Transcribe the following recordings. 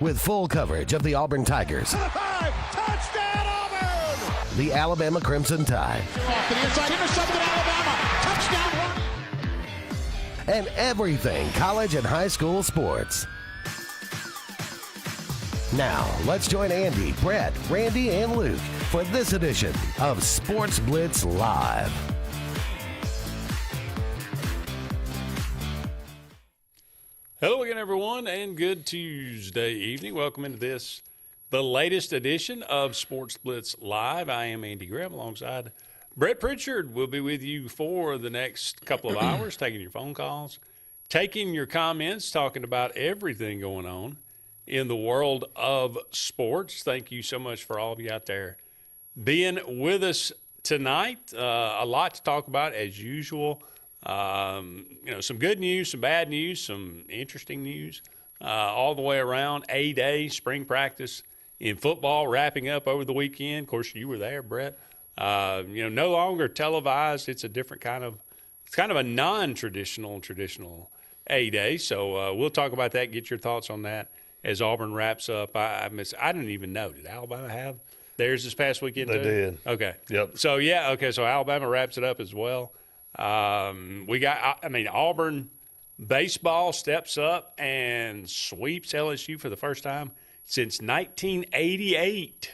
with full coverage of the Auburn Tigers, Touchdown, Auburn! the Alabama Crimson Tide, Off to the inside, intercepted Alabama. Touchdown run. and everything college and high school sports. Now, let's join Andy, Brett, Randy, and Luke for this edition of Sports Blitz Live. Hello again, everyone, and good Tuesday evening. Welcome into this, the latest edition of Sports Blitz Live. I am Andy Graham alongside Brett Pritchard. We'll be with you for the next couple of hours, taking your phone calls, taking your comments, talking about everything going on in the world of sports. Thank you so much for all of you out there being with us tonight. A lot to talk about as usual. Some good news, some bad news, some interesting news, all the way around. A-Day, spring practice in football wrapping up over the weekend. Of course, you were there, Brett. No longer televised. It's a different it's kind of a non-traditional A-Day. So we'll talk about that, get your thoughts on that as Auburn wraps up. I didn't even know. Did Alabama have theirs this past weekend? They did. Okay. Yep. So, so Alabama wraps it up as well. Auburn baseball steps up and sweeps LSU for the first time since 1988.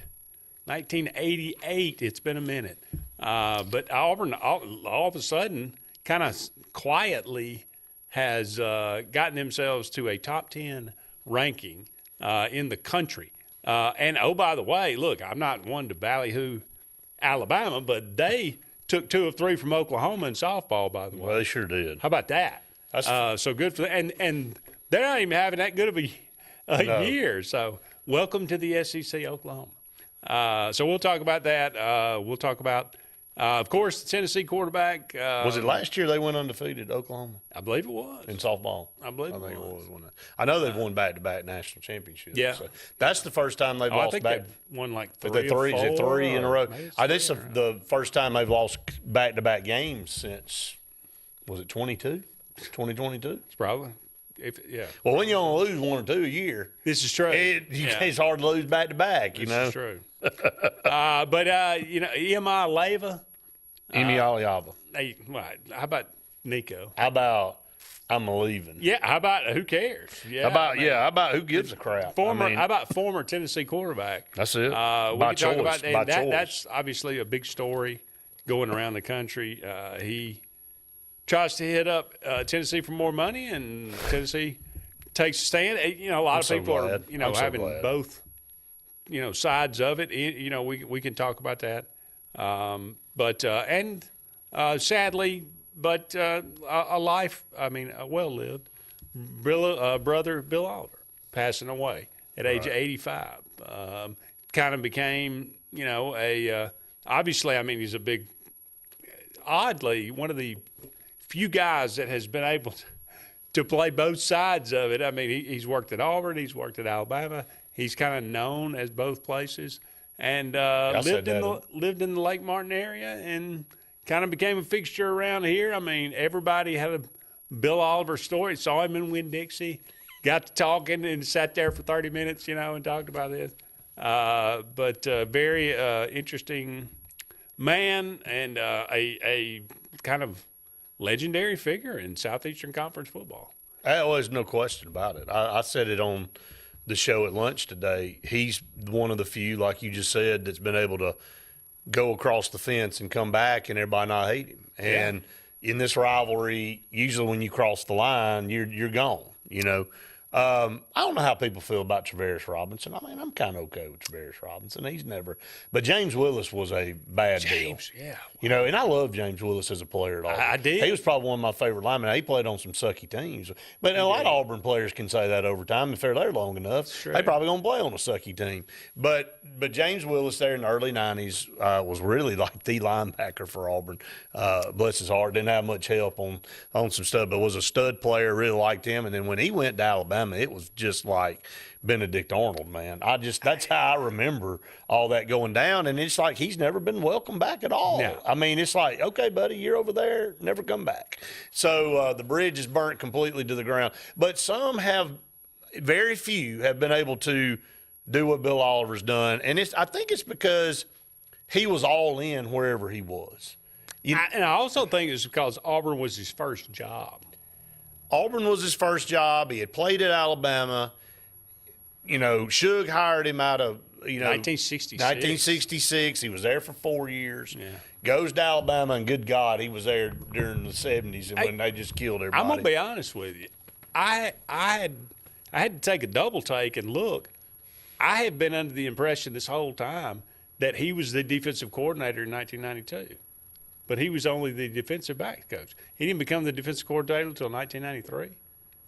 1988. It's been a minute. But Auburn, all of a sudden, kind of quietly has gotten themselves to a top 10 ranking in the country. And, oh, by the way, look, I'm not one to ballyhoo Alabama, but they took 2 of 3 from Oklahoma in softball, by the way. Well, they sure did. How about that? So good for them. And they're not even having that good of a year. So welcome to the SEC, Oklahoma. So we'll talk about that. We'll talk about, of course, the Tennessee quarterback. Was it last year they went undefeated, Oklahoma? I believe it was. In softball? I believe it think was. it was. I know they've won back-to-back national championships. Yeah. So that's the first time they've lost I think back. they've won like Is 3 it or 4. Is it 3 in a row? This is Right. the first time they've lost back-to-back games since, was it 2022? It's probably. Well, when you only lose 1 or 2 a year, This is true. it's hard to lose back-to-back, This know. is true. EMI Leyva. Emi Aliaba. Hey, how about Nico? How about I'm leaving? Yeah, how about who cares? Yeah, How about who gives a crap? How about former Tennessee quarterback? That's it. We By can talk about choice. that. That's obviously a big story going around the country. He tries to hit up Tennessee for more money, and Tennessee takes a stand. A lot of people are having both sides of it. We can talk about that. Sadly, a life, well-lived, brother Bill Oliver passing away at age 85. Kind of became, obviously, he's a big, oddly, one of the few guys that has been able to play both sides of it. He's worked at Auburn, he's worked at Alabama. He's kind of known as both places. And lived in the Lake Martin area and kind of became a fixture around here. Everybody had a Bill Oliver story. Saw him in Winn-Dixie, got to talking and sat there for 30 minutes, and talked about this. But very interesting man and a kind of legendary figure in Southeastern Conference football. There's no question about it. I said it on the show at lunch today. He's one of the few, like you just said, that's been able to go across the fence and come back and everybody not hate him. And in this rivalry, usually when you cross the line, you're gone, I don't know how people feel about Travaris Robinson. I'm kind of okay with Travaris Robinson. He's never – but James Willis was a bad deal. Yeah. Wow. And I love James Willis as a player at Auburn. I did. He was probably one of my favorite linemen. He played on some sucky teams. But a lot of Auburn players can say that over time. If they're there long enough, they probably going to play on a sucky team. But James Willis there in the early 90s was really like the linebacker for Auburn. Bless his heart. Didn't have much help on some stuff, but was a stud player. Really liked him. And then when he went to Alabama, it was just like Benedict Arnold, man. That's how I remember all that going down, and it's like he's never been welcomed back at all. No. It's like, okay, buddy, you're over there, never come back. So the bridge is burnt completely to the ground. But some have very few have been able to do what Bill Oliver's done, and I think it's because he was all in wherever he was. And I also think it's because Auburn was his first job. Auburn was his first job. He had played at Alabama. Suge hired him out of 1966. 1966. He was there for 4 years. Yeah. Goes to Alabama, and good God, he was there during the 70s and when they just killed everybody. I'm going to be honest with you. I had to take a double take and look. I had been under the impression this whole time that he was the defensive coordinator in 1992. But he was only the defensive back coach. He didn't become the defensive coordinator until 1993.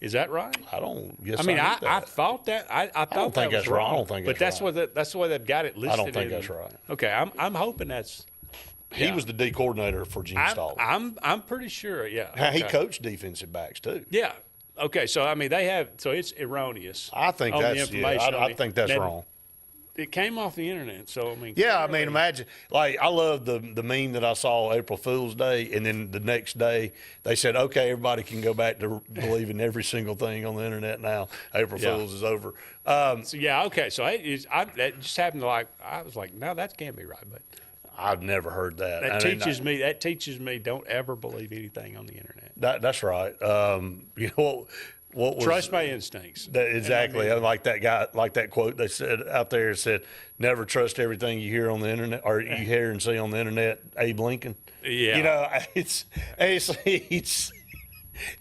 Is that right? I don't guess. I thought that. I thought don't think that was that's wrong. I don't think but that's right. That's the way they've got it listed. I don't think that's right. Okay, I'm hoping that's. He was the D coordinator for Gene Stallings. I'm pretty sure. Yeah. Okay. He Okay. coached defensive backs too. Yeah. Okay. So they have. So it's erroneous. I think on that's. the information. I think that's wrong. It came off the internet, so Yeah, imagine. Like, I love the meme that I saw April Fool's Day, and then the next day they said, "Okay, everybody can go back to believing every single thing on the internet now. April Fool's is over." Okay. So that just happened to I was like, no, that can't be right, but. I've never heard that. That teaches me don't ever believe anything on the internet. That's right. What was, trust my instincts. Exactly. Like that guy, like that quote they said out there said, "Never trust everything you hear on the internet or you hear and see on the internet." Abe Lincoln. Yeah. It's.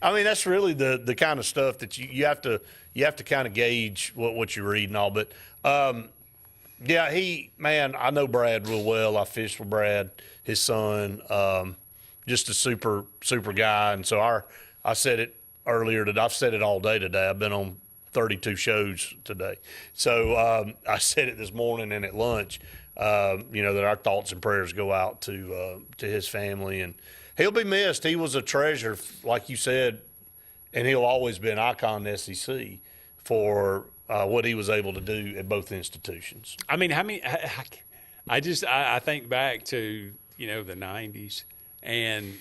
I mean, that's really the kind of stuff that you have to kind of gauge what you read and all. But I know Brad real well. I fished with Brad, his son, just a super guy. And so I said it earlier today. I've said it all day today. I've been on 32 shows today. So I said it this morning and at lunch, that our thoughts and prayers go out to his family. And he'll be missed. He was a treasure, like you said, and he'll always be an icon in the SEC for what he was able to do at both institutions. I mean, how many? I think back to the 90s and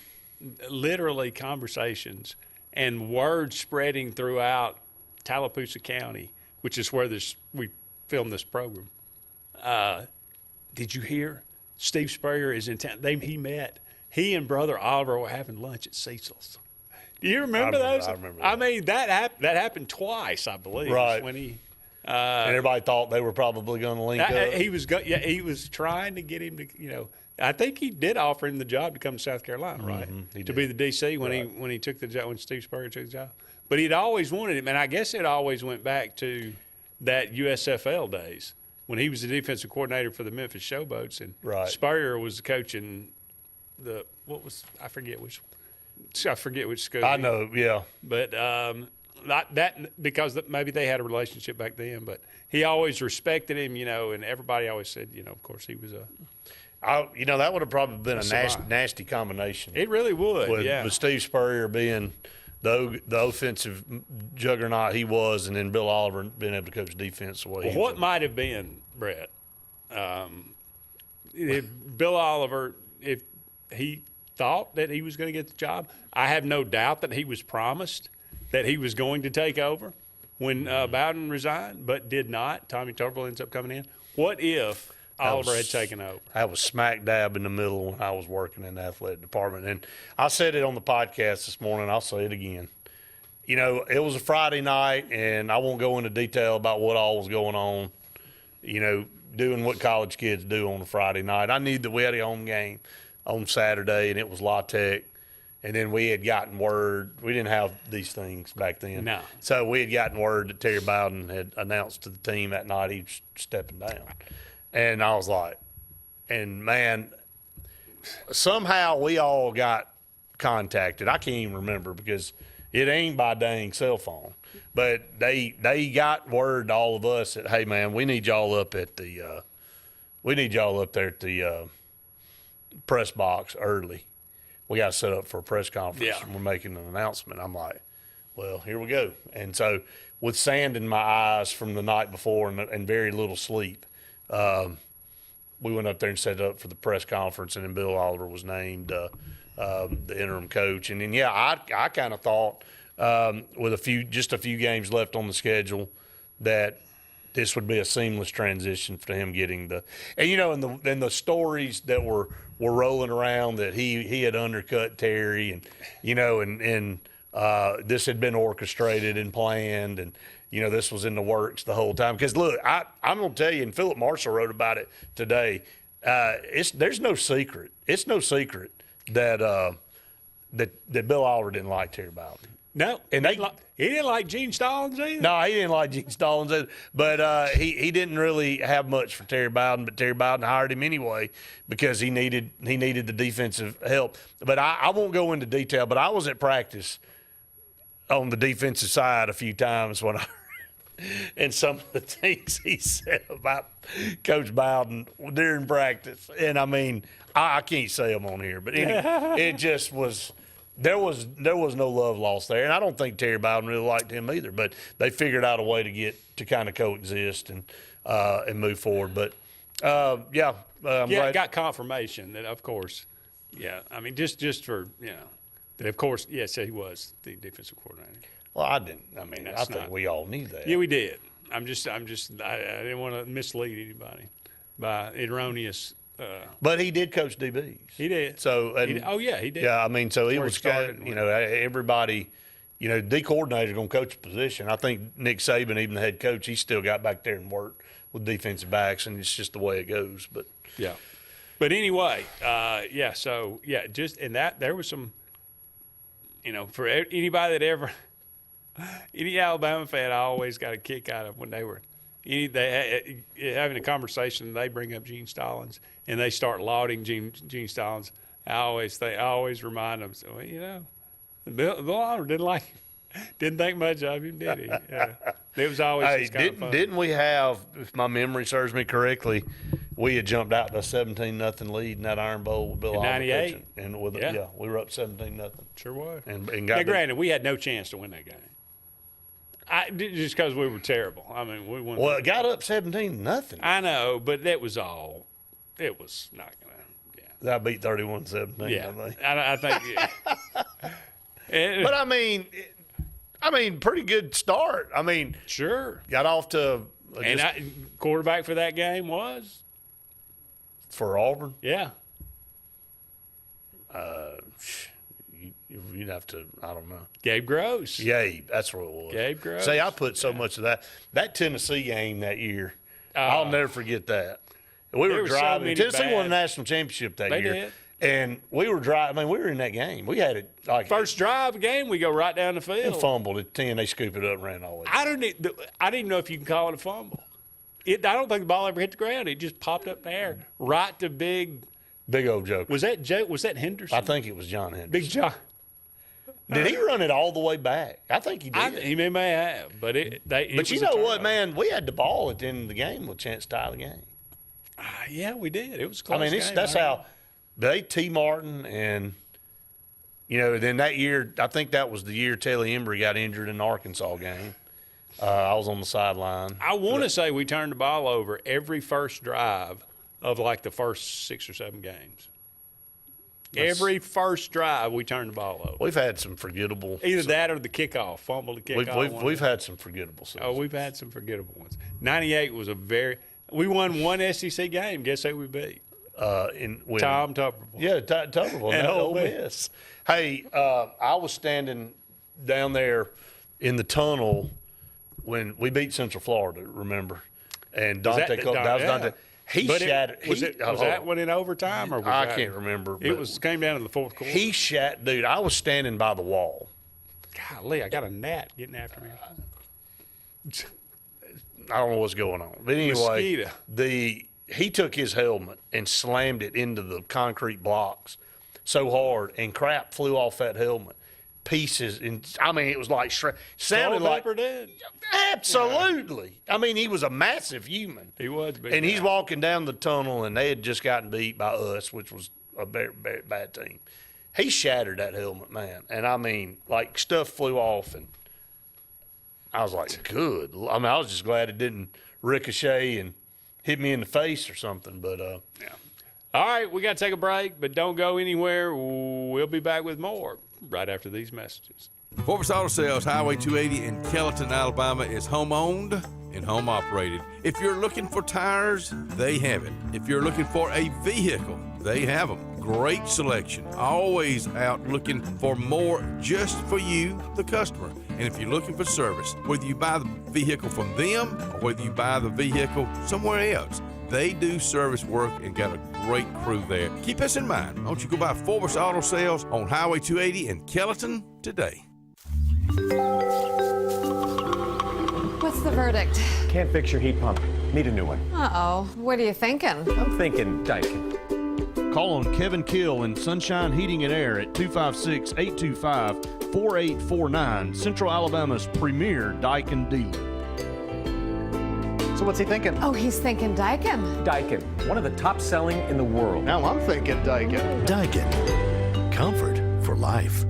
literally conversations and word spreading throughout Tallapoosa County, which is where we filmed this program. Did you hear? Steve Spurrier is in town. He and Brother Oliver were having lunch at Cecil's. Do you remember those? I remember that. I mean, that happened twice, I believe. Right. When he and everybody thought they were probably going to link up. He was trying to get him to, I think he did offer him the job to come to South Carolina, right? To be the DC when he took the job, when Steve Spurrier took the job. But he'd always wanted him, and I guess it always went back to that USFL days when he was the defensive coordinator for the Memphis Showboats, and Spurrier was coaching I forget which school. I know, yeah. But not that because maybe they had a relationship back then. But he always respected him, and everybody always said, of course he was a. That would have probably been a nasty combination. It really would, with Steve Spurrier being the offensive juggernaut he was, and then Bill Oliver being able to coach defense the way he what might have been, Brett, if Bill Oliver, if he thought that he was going to get the job, I have no doubt that he was promised that he was going to take over when Bowden resigned, but did not. Tommy Tuberville ends up coming in. What if Oliver had taken over? I was smack dab in the middle when I was working in the athletic department. And I said it on the podcast this morning. I'll say it again. It was a Friday night, and I won't go into detail about what all was going on, doing what college kids do on a Friday night. I knew that we had a home game on Saturday, and it was La Tech. And then we had gotten word – we didn't have these things back then. No. So we had gotten word that Terry Bowden had announced to the team that night he was stepping down. And I was like – and, man, somehow we all got contacted. I can't even remember because it ain't by dang cell phone. But they got word to all of us that, hey, man, we need y'all up at the we need y'all up there at the press box early. We got to set up for a press conference, and we're making an announcement. I'm like, well, here we go. And so with sand in my eyes from the night before and very little sleep, we went up there and set up for the press conference, and then Bill Oliver was named the interim coach. And then, I kind of thought with just a few games left on the schedule, that this would be a seamless transition for him getting the – and, and the stories that were rolling around that he had undercut Terry and, and this had been orchestrated and planned and, this was in the works the whole time. Because, look, I'm going to tell you, and Philip Marshall wrote about it today, there's no secret. It's no secret that that Bill Oliver didn't like Terry Bowden. No, and he didn't like Gene Stallings either. No, he didn't like Gene Stallings either. But he didn't really have much for Terry Bowden. But Terry Bowden hired him anyway because he needed the defensive help. But I won't go into detail. But I was at practice on the defensive side a few times when I and some of the things he said about Coach Bowden during practice. And I mean, I can't say them on here, but anyway, it just was. There was no love lost there, and I don't think Terry Bowden really liked him either. But they figured out a way to kind of coexist and move forward. But got confirmation that, of course, I mean, just for that, of course, yes, he was the defensive coordinator. Well, I didn't. I mean, I think we all knew that. Yeah, we did. I didn't want to mislead anybody by erroneous. But he did coach DBs. He did. So, he did. Yeah, I mean, so he was everybody, D coordinator going to coach a position. I think Nick Saban, even the head coach, he still got back there and worked with defensive backs, and it's just the way it goes. But yeah. But anyway, just in that there was some, for anybody that ever, any Alabama fan, I always got a kick out of when they were. Having a conversation, they bring up Gene Stallings and they start lauding Gene Stallings. I always remind them. So Bill Oliver didn't think much of him, did he? Yeah. It was always just kind of fun. Didn't we have, if my memory serves me correctly, we had jumped out to a 17-0 lead in that Iron Bowl with Bill Oliver. 98, and we were up 17-0. Sure was. And now, granted, we had no chance to win that game. Just because we were terrible. I mean, we won. Well, it got up 17-0. I know, but that was all. It was not going to. Yeah. I beat 31-17. Yeah, I think. Yeah. But I mean, pretty good start. I mean, sure. Got off to. Quarterback for that game was for Auburn. Yeah. You'd have to, I don't know. Gabe Gross. Gabe, that's what it was. Gabe Gross. See, I put so much of that Tennessee game that year. I'll never forget that. We were driving. Tennessee won the national championship that year. They did. And we were driving. I mean, we were in that game. We had it like first drive of the game. We go right down the field. And fumbled at 10. They scoop it up and ran all the way. I didn't even know if you can call it a fumble. I don't think the ball ever hit the ground. It just popped up in the air right to big old Joker. Was that Henderson? I think it was John Henderson. Big John. Did he run it all the way back? I think he did. He may have, but But you know what, man? We had the ball at the end of the game with a chance to tie the game. Yeah, we did. It was a close. I mean, that's how they T. Martin and then that year. I think that was the year Telly Embry got injured in the Arkansas game. I was on the sideline. I want to say we turned the ball over every first drive of like the first 6 or 7 games. Every first drive, we turned the ball over. We've had some forgettable. Either that or the kickoff, fumble the kickoff. We've had some forgettable seasons. Oh, we've had some forgettable ones. 98 was we won one SEC game. Guess who we beat? Tom Tuberville. Yeah, Tuberville. And Ole Miss. Hey, I was standing down there in the tunnel when we beat Central Florida, remember? And Dante. That was Dante. He shattered. Was that one in overtime or? I can't remember. It came down in the fourth quarter. He shat, dude. I was standing by the wall. Golly, I got a gnat getting after me. I don't know what's going on, but anyway, he took his helmet and slammed it into the concrete blocks so hard, and crap flew off that helmet. Pieces, and I mean, it was like sounded like did. Absolutely. Yeah. I mean, he was a massive human. He was, and he's walking down the tunnel, and they had just gotten beat by us, which was a very, very bad team. He shattered that helmet, man, and I mean, like stuff flew off, and I was like, good. I mean, I was just glad it didn't ricochet and hit me in the face or something. But yeah. All right, we got to take a break, but don't go anywhere. We'll be back with more right after these messages. Sportz Auto Sales, Highway 280 in Kellyton, Alabama is home-owned and home-operated. If you're looking for tires, they have it. If you're looking for a vehicle, they have them. Great selection. Always out looking for more just for you, the customer. And if you're looking for service, whether you buy the vehicle from them or whether you buy the vehicle somewhere else, they do service work and got a great crew there. Keep this in mind. Why don't you go by Sportz Auto Sales on Highway 280 in Kellyton today. What's the verdict? Can't fix your heat pump. Need a new one. Uh-oh. What are you thinking? I'm thinking Daikin. Call on Kevin Kill and Sunshine Heating and Air at 256-825-4849, Central Alabama's premier Daikin dealer. So what's he thinking? Oh, he's thinking Daikin. Daikin, one of the top selling in the world. Now I'm thinking Daikin. Daikin. Comfort for life.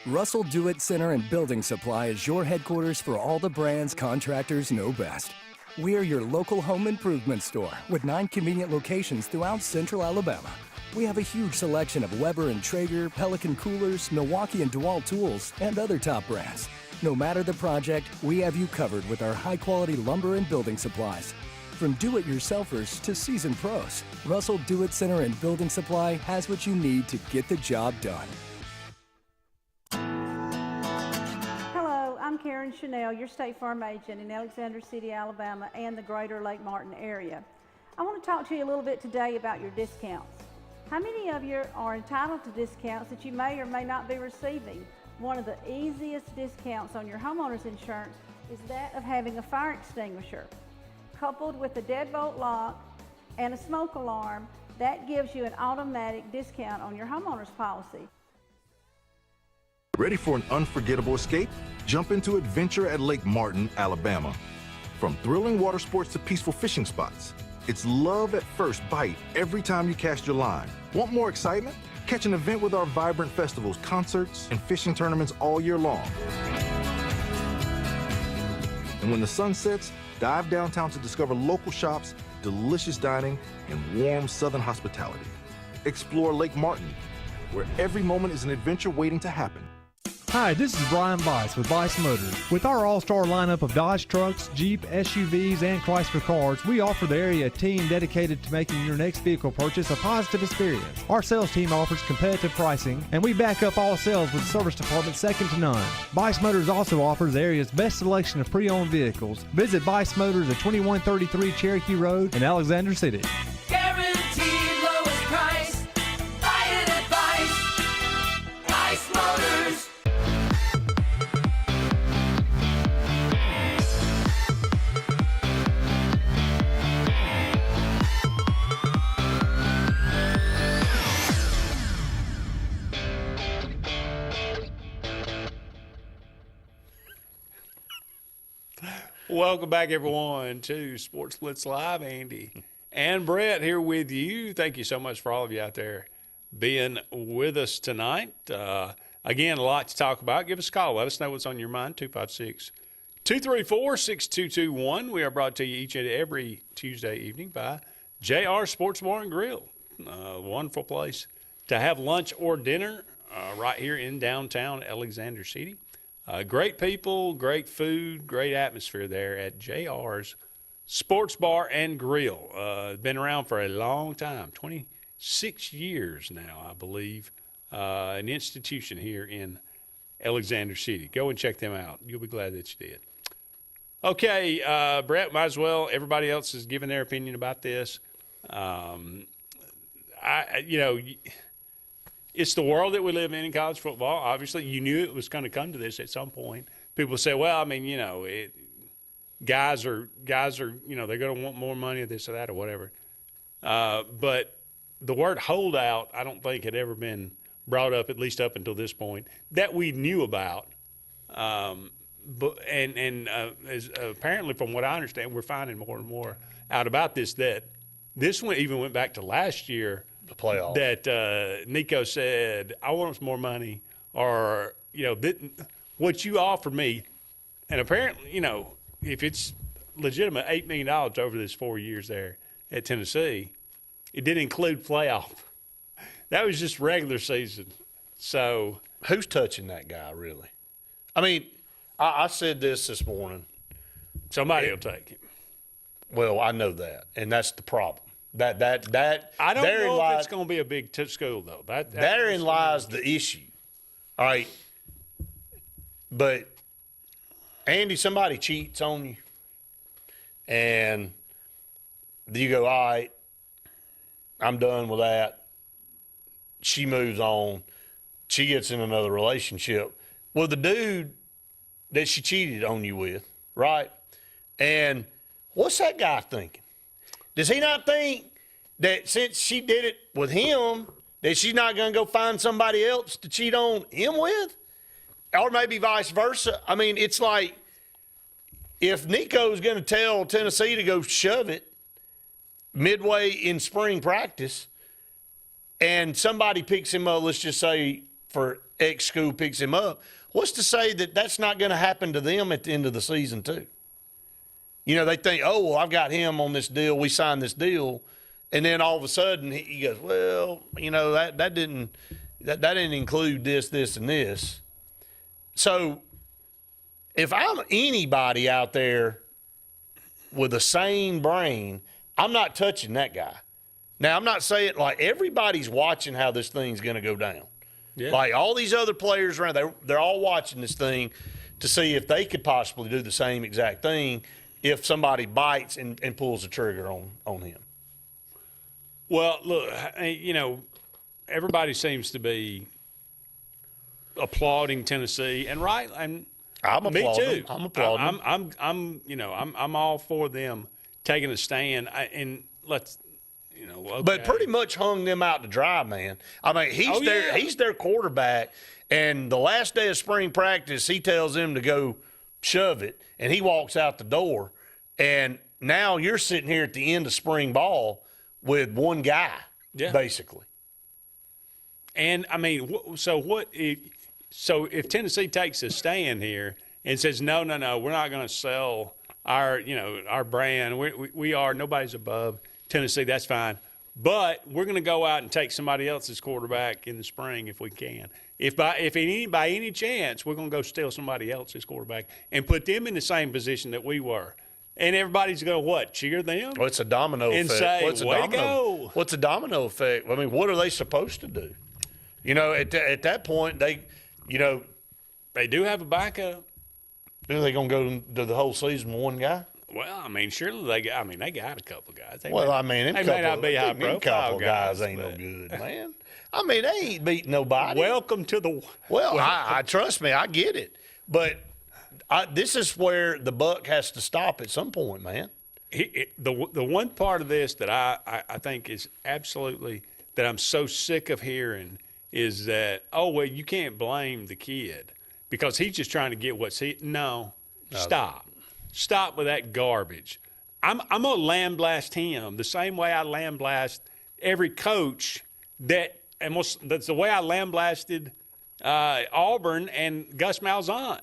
Russell Do-It Center and Building Supply is your headquarters for all the brands contractors know best. We are your local home improvement store with 9 convenient locations throughout Central Alabama. We have a huge selection of Weber and Traeger, Pelican coolers, Milwaukee and DeWalt tools, and other top brands. No matter the project, we have you covered with our high-quality lumber and building supplies. From do-it-yourselfers to seasoned pros, Russell Do-It Center and Building Supply has what you need to get the job done. I'm Karen Chanel, your State Farm agent in Alexander City, Alabama, and the greater Lake Martin area. I want to talk to you a little bit today about your discounts. How many of you are entitled to discounts that you may or may not be receiving? One of the easiest discounts on your homeowner's insurance is that of having a fire extinguisher. Coupled with a deadbolt lock and a smoke alarm, that gives you an automatic discount on your homeowner's policy. Ready for an unforgettable escape? Jump into adventure at Lake Martin, Alabama. From thrilling water sports to peaceful fishing spots, it's love at first bite every time you cast your line. Want more excitement? Catch an event with our vibrant festivals, concerts, and fishing tournaments all year long. And when the sun sets, dive downtown to discover local shops, delicious dining, and warm southern hospitality. Explore Lake Martin, where every moment is an adventure waiting to happen. Hi, this is Brian Bice with Bice Motors. With our all-star lineup of Dodge trucks, Jeep, SUVs, and Chrysler cars, we offer the area a team dedicated to making your next vehicle purchase a positive experience. Our sales team offers competitive pricing, and we back up all sales with a service department second to none. Bice Motors also offers the area's best selection of pre-owned vehicles. Visit Bice Motors at 2133 Cherokee Road in Alexander City. Guaranteed lowest price. Buy it at Bice Motors. Welcome back, everyone, to Sports Blitz Live. Andy and Brett here with you. Thank you so much for all of you out there being with us tonight. Again, a lot to talk about. Give us a call. Let us know what's on your mind, 256-234-6221. We are brought to you each and every Tuesday evening by JR Sports Bar and Grill. Wonderful place to have lunch or dinner right here in downtown Alexander City. Great people, great food, great atmosphere there at JR's Sports Bar and Grill. Been around for a long time, 26 years now, I believe. An institution here in Alexander City. Go and check them out. You'll be glad that you did. Okay, Brett, might as well. Everybody else is giving their opinion about this. It's the world that we live in college football. Obviously, you knew it was going to come to this at some point. People say, well, I mean, guys are, they're going to want more money or this or that or whatever. But the word holdout, I don't think had ever been brought up, at least up until this point, that we knew about. As apparently, from what I understand, we're finding more and more out about this, that this one even went back to last year. The playoff. That Nico said, I want some more money, or, what you offer me. And apparently, if it's legitimate, $8 million over this 4 years there at Tennessee, it didn't include playoff. That was just regular season. So who's touching that guy really? I mean, I said this morning. Somebody will take him. Well, I know that, and that's the problem. That I don't know lies, if it's going to be a big school though. Therein lies the issue. All right, but Andy, somebody cheats on you, and you go, all right, I'm done with that. She moves on. She gets in another relationship. Well, the dude that she cheated on you with, right? And what's that guy thinking? Does he not think that since she did it with him, that she's not going to go find somebody else to cheat on him with? Or maybe vice versa. I mean, it's like if Nico's going to tell Tennessee to go shove it midway in spring practice and somebody picks him up, let's just say for X school picks him up, what's to say that that's not going to happen to them at the end of the season too? You know, they think, oh, well, I've got him on this deal. We signed this deal. And then all of a sudden he goes, well, you know, that didn't include this, this, and this. So if I'm anybody out there with a sane brain, I'm not touching that guy. Now, I'm not saying like everybody's watching how this thing's going to go down. Yeah. Like all these other players around, they're all watching this thing to see if they could possibly do the same exact thing if somebody bites and pulls the trigger on him. Well, look, you know, everybody seems to be applauding Tennessee, and right, and I'm applauding. Me too. I'm applauding. I'm all for them taking a stand, and let's. You know, okay. But pretty much hung them out to dry, man. I mean, he's their quarterback, and the last day of spring practice, he tells them to go shove it, and he walks out the door. And now you're sitting here at the end of spring ball with one guy, basically. And, I mean, so if Tennessee takes a stand here and says, no, we're not going to sell our brand. We are, nobody's above Tennessee, that's fine. But we're going to go out and take somebody else's quarterback in the spring if we can. If by any chance we're going to go steal somebody else's quarterback and put them in the same position that we were, and everybody's going to what? Cheer them? Well, it's a domino and effect. Say, way to go. What's a domino effect? I mean, what are they supposed to do? You know, at that point, they do have a backup. Are they going to go to the whole season with one guy? Well, I mean, surely they got a couple of guys. They may not be high profile couple guys ain't no good, man. I mean, they ain't beating nobody. Welcome to the – Well, I trust me, I get it. But this is where the buck has to stop at some point, man. The one part of this that I think is absolutely – that I'm so sick of hearing is that, oh, well, you can't blame the kid because he's just trying to get what's – no, stop. Stop with that garbage. I'm going to lambaste him the same way I lambaste every coach that's the way I lambasted Auburn and Gus Malzahn.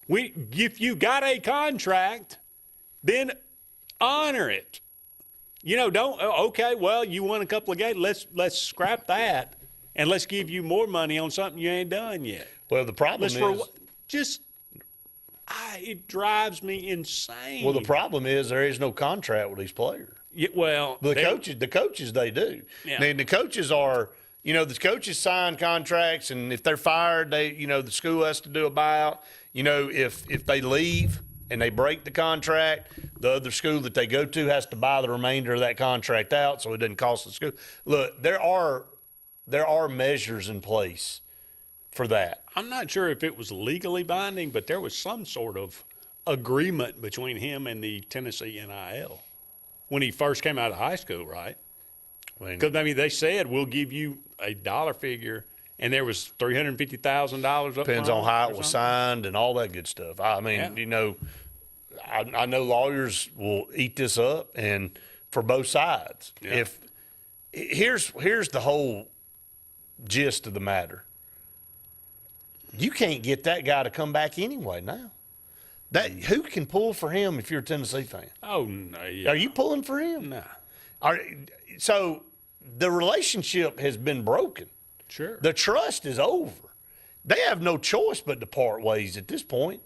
If you got a contract, then honor it. You know, don't okay. Well, you won a couple of games. Let's scrap that and let's give you more money on something you ain't done yet. Well, the problem is it drives me insane. Well, the problem is there is no contract with these players. Yeah, well, the coaches they do. Yeah. I mean, the coaches are, the coaches sign contracts, and if they're fired, the school has to do a buyout. If they leave and they break the contract, the other school that they go to has to buy the remainder of that contract out, so it doesn't cost the school. Look, there are measures in place for that. I'm not sure if it was legally binding, but there was some sort of agreement between him and the Tennessee NIL when he first came out of high school, right? Because, they said, we'll give you a dollar figure, and there was $350,000 up front. Depends on how it was signed and all that good stuff. I mean, I know lawyers will eat this up, and for both sides. Yeah. Here's the whole gist of the matter. You can't get that guy to come back anyway now. Who can pull for him if you're a Tennessee fan? Oh, no. Yeah. Are you pulling for him? No. So the relationship has been broken. Sure. The trust is over. they have no choice but to part ways at this point.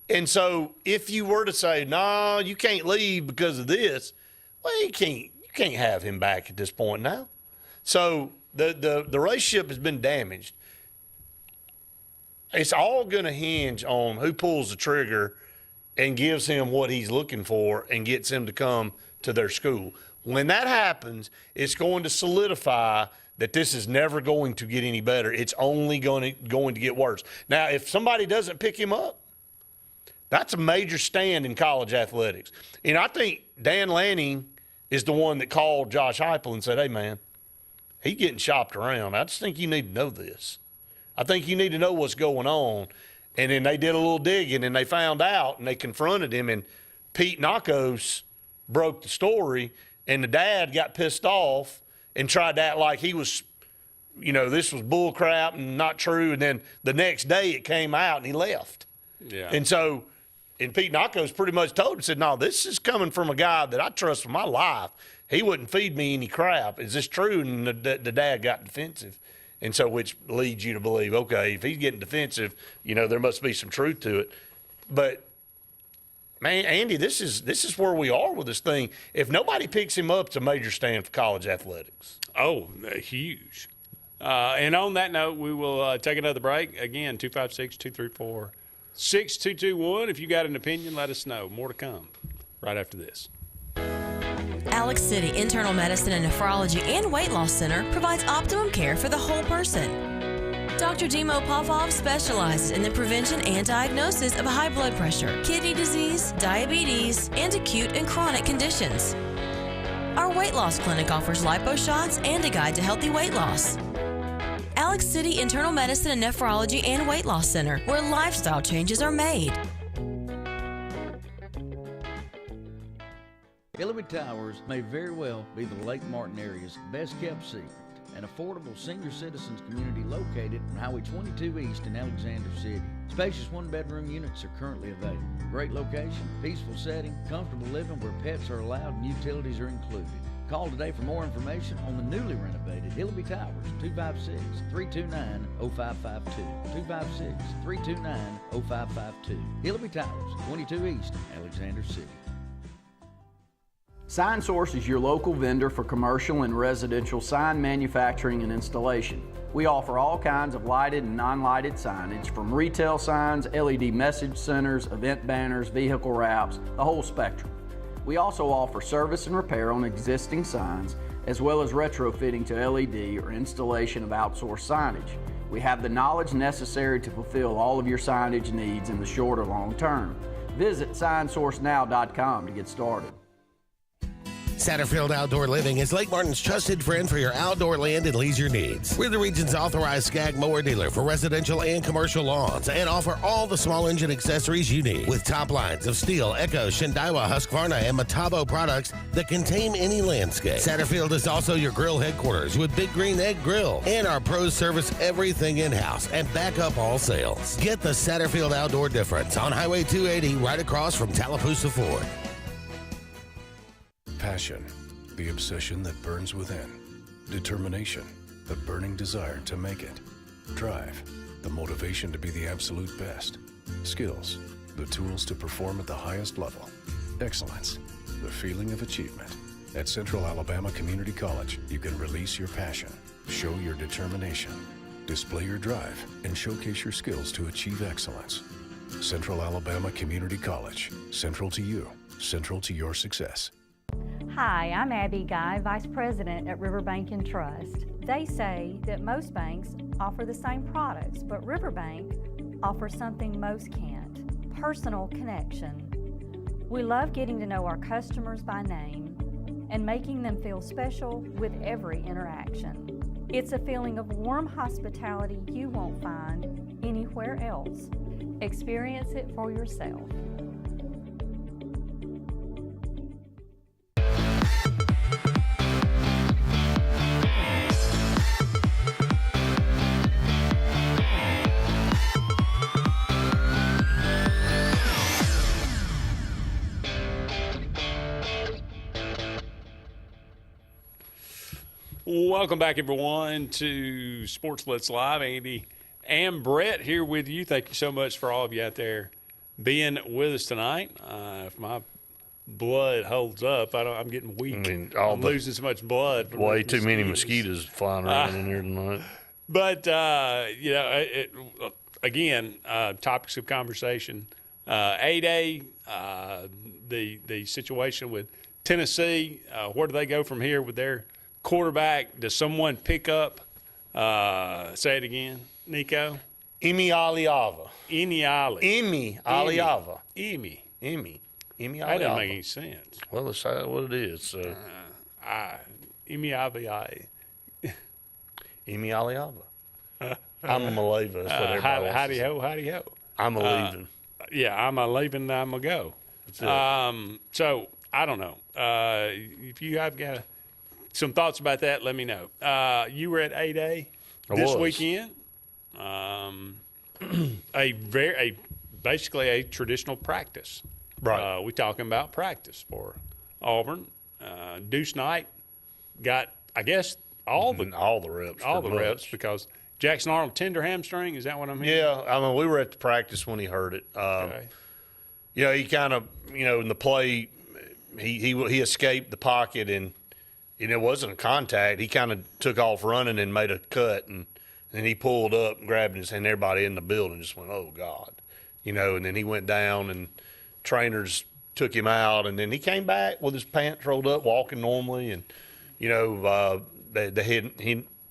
And so if you were to say, no, you can't leave because of this, well, you can't have him back at this point now. So the relationship has been damaged. It's all going to hinge on who pulls the trigger and gives him what he's looking for and gets him to come to their school. When that happens, it's going to solidify that this is never going to get any better. It's only going to get worse. Now, if somebody doesn't pick him up, that's a major stand in college athletics. And I think Dan Lanning is the one that called Josh Heupel and said, hey, man, he's getting shopped around. I just think you need to know this. I think you need to know what's going on. And then they did a little digging, and they found out, and they confronted him, and Pete Nakos broke the story, and the dad got pissed off and tried to act like he was, this was bull crap and not true. And then the next day it came out, and he left. Yeah. And Pete Nakos pretty much told him, said, no, this is coming from a guy that I trust with my life. He wouldn't feed me any crap. Is this true? And the dad got defensive. And so which leads you to believe, okay, if he's getting defensive, there must be some truth to it. But, man, Andy, this is where we are with this thing. If nobody picks him up, it's a major stand for college athletics. Oh, huge. And on that note, we will take another break. Again, 256-234-6221. If you got an opinion, let us know. More to come right after this. Alex City Internal Medicine and Nephrology and Weight Loss Center provides optimum care for the whole person. Dr. Dimo Popov specializes in the prevention and diagnosis of high blood pressure, kidney disease, diabetes, and acute and chronic conditions. Our weight loss clinic offers lipo shots and a guide to healthy weight loss. Alex City Internal Medicine and Nephrology and Weight Loss Center, where lifestyle changes are made. Hillary Towers may very well be the Lake Martin area's best-kept secret, an affordable senior citizens community located on Highway 22 East in Alexander City. Spacious one-bedroom units are currently available. Great location, peaceful setting, comfortable living where pets are allowed and utilities are included. Call today for more information on the newly renovated Hillary Towers, 256-329-0552. 256-329-0552. Hillary Towers, 22 East, Alexander City. Sign Source is your local vendor for commercial and residential sign manufacturing and installation. We offer all kinds of lighted and non-lighted signage, from retail signs, LED message centers, event banners, vehicle wraps, the whole spectrum. We also offer service and repair on existing signs, as well as retrofitting to LED or installation of outsourced signage. We have the knowledge necessary to fulfill all of your signage needs in the short or long term. Visit signsourcenow.com to get started. Satterfield Outdoor Living is Lake Martin's trusted friend for your outdoor land and leisure needs. We're the region's authorized Skag mower dealer for residential and commercial lawns and offer all the small engine accessories you need with top lines of Steel, Echo, Shindaiwa, Husqvarna, and Metabo products that can tame any landscape. Satterfield is also your grill headquarters with Big Green Egg Grill, and our pros service everything in-house and back up all sales. Get the Satterfield Outdoor difference on Highway 280 right across from Tallapoosa Ford. Passion, the obsession that burns within. Determination, the burning desire to make it. Drive, the motivation to be the absolute best. Skills, the tools to perform at the highest level. Excellence, the feeling of achievement. At Central Alabama Community College, you can release your passion, show your determination, display your drive, and showcase your skills to achieve excellence. Central Alabama Community College, central to you, central to your success. Hi, I'm Abby Guy, Vice President at Riverbank and Trust. They say that most banks offer the same products, but Riverbank offers something most can't: personal connection. We love getting to know our customers by name and making them feel special with every interaction. It's a feeling of warm hospitality you won't find anywhere else. Experience it for yourself. Welcome back, everyone, to Sports Blitz Live. Andy and Brett here with you. Thank you so much for all of you out there being with us tonight. If my blood holds up, I'm getting weak. I mean, I'm losing so much blood. From way the too many mosquitoes flying around in here tonight. But, again, topics of conversation. 8A, the situation with Tennessee, where do they go from here with their quarterback? Does someone pick up, say it again, Nico? Emi Aliava. Emi Aliava. Emi Aliava. That doesn't make any sense. Well, that's what it is. So. Emi Aliava. Emi Aliava. I'm a Maleva. That's what everybody wants howdy to say. ho, howdy ho. I'm a leaving. Yeah, I'm a leaving, I'm a go. So, I don't know. If you have got some thoughts about that, let me know. You were at 8A this weekend. Basically a traditional practice. Right. We talking about practice for Auburn. Deuce Knight got, I guess, all the reps. All the reps because Jackson Arnold tender hamstring. Is that what I'm hearing? Yeah, I mean, we were at the practice when he hurt it. Okay. He kind of, in the play, he escaped the pocket and it wasn't a contact. He kind of took off running and made a cut and he pulled up and grabbed his hand. Everybody in the building just went, "Oh God," and then he went down and trainers took him out and then he came back with his pants rolled up, walking normally and he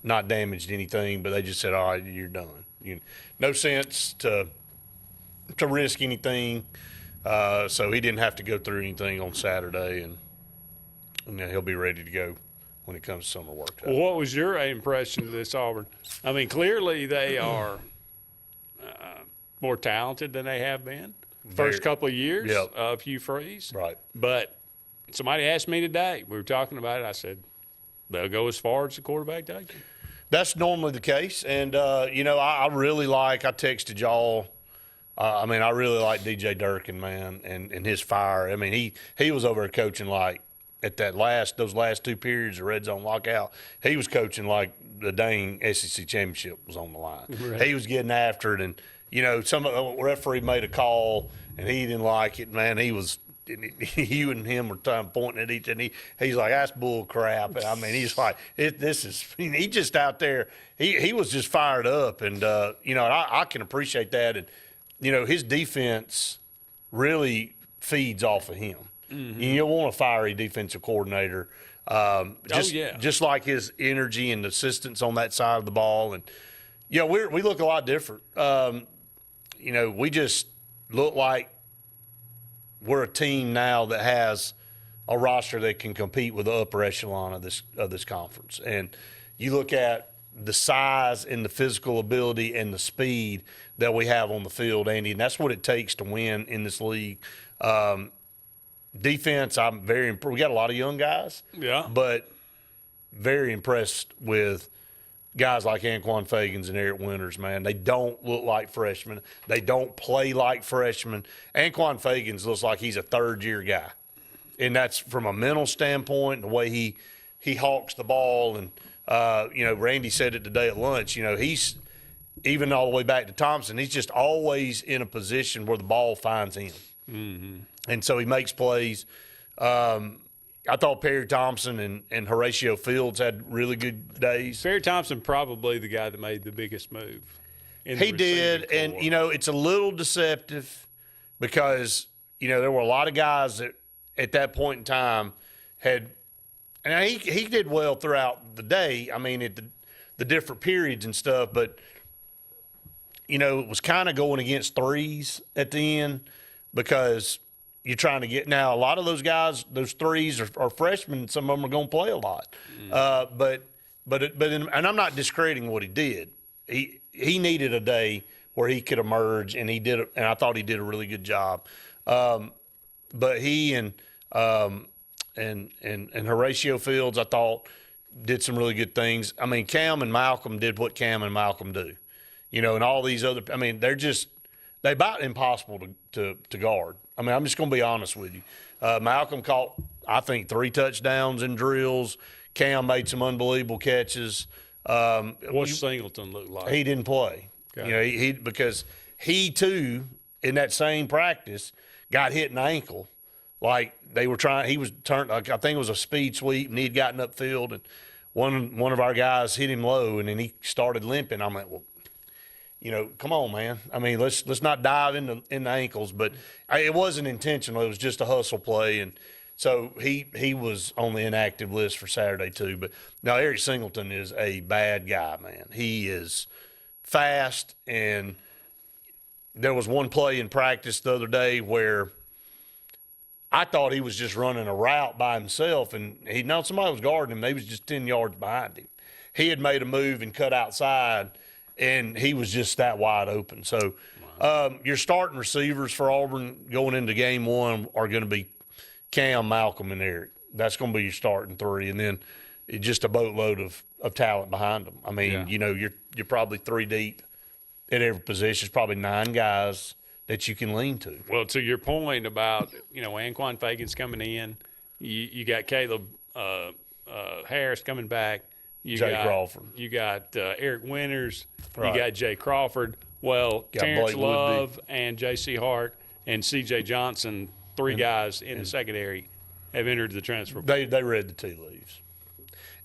not damaged anything, but they just said, "All right, you're done." No sense to risk anything. So he didn't have to go through anything on Saturday, and he'll be ready to go when it comes to summer work. Well, what was your impression of this Auburn? I mean, clearly they are more talented than they have been. First couple of years of Hugh Freeze. Right. But somebody asked me today, we were talking about it, I said, they'll go as far as the quarterback takes them. That's normally the case. And, I really I texted y'all. I really like DJ Durkin, man, and his fire. I mean, he was over there coaching at those last two periods of red zone lockout. He was coaching like the dang SEC championship was on the line. Right. He was getting after it, and some referee made a call and he didn't like it. Man, he was. You and him were pointing at each, and he's like, "That's bull crap." I mean, he's like, he's just out there. He was just fired up, and I can appreciate that, and his defense really feeds off of him. Mm-hmm. You want a fiery defensive coordinator, just like his energy and assistance on that side of the ball, and we look a lot different. We just look like we're a team now that has a roster that can compete with the upper echelon of this conference. And you look at the size and the physical ability and the speed that we have on the field, Andy, and that's what it takes to win in this league. Defense, I'm very impressed. We got a lot of young guys, but very impressed with guys like Anquan Fagans and Eric Winters, man. They don't look like freshmen. They don't play like freshmen. Anquan Fagans looks like he's a third-year guy. And that's from a mental standpoint, the way he hawks the ball. And, Randy said it today at lunch. He's even all the way back to Thompson, he's just always in a position where the ball finds him. Mm-hmm. And so he makes plays. I thought Perry Thompson and Horatio Fields had really good days. Perry Thompson probably the guy that made the biggest move. He did, and, it's a little deceptive because, there were a lot of guys that at that point in time had – and he did well throughout the day, at the different periods and stuff, but, it was kind of going against threes at the end because – you're trying to get now. A lot of those guys, those threes are freshmen. Some of them are going to play a lot, but and I'm not discrediting what he did. He needed a day where he could emerge, and he did. And I thought he did a really good job. But he and Horatio Fields, I thought, did some really good things. Cam and Malcolm did what Cam and Malcolm do, and all these other. They about impossible to guard. I'm just going to be honest with you. Malcolm caught, I think, 3 touchdowns in drills. Cam made some unbelievable catches. What's Singleton look like? He didn't play. Okay. You know, he because he too in that same practice got hit in the ankle. Like they were trying, he was turned. I think it was a speed sweep, and he'd gotten upfield, and one of our guys hit him low, and then he started limping. I'm like, well, you know, come on, man. I mean, let's not dive in the ankles, but it wasn't intentional. It was just a hustle play, and so he was on the inactive list for Saturday too. But now Eric Singleton is a bad guy, man. He is fast, and there was one play in practice the other day where I thought he was just running a route by himself, and somebody was guarding him. They was just 10 yards behind him. He had made a move and cut outside, and he was just that wide open. So your starting receivers for Auburn going into game one are going to be Cam, Malcolm, and Eric. That's going to be your starting three, and then just a boatload of talent behind them. I mean, you know, you're probably 3 deep at every position. It's probably 9 guys that you can lean to. Well, to your point about, you know, Anquan Fagan's coming in, you got Caleb Harris coming back. Jay Crawford. You got Eric Winters. Right. You got Jay Crawford. Well, Got Terrence Blake Love Woodby. and J.C. Hart and C.J. Johnson, 3 guys in the secondary, have entered the transfer portal. They read the tea leaves.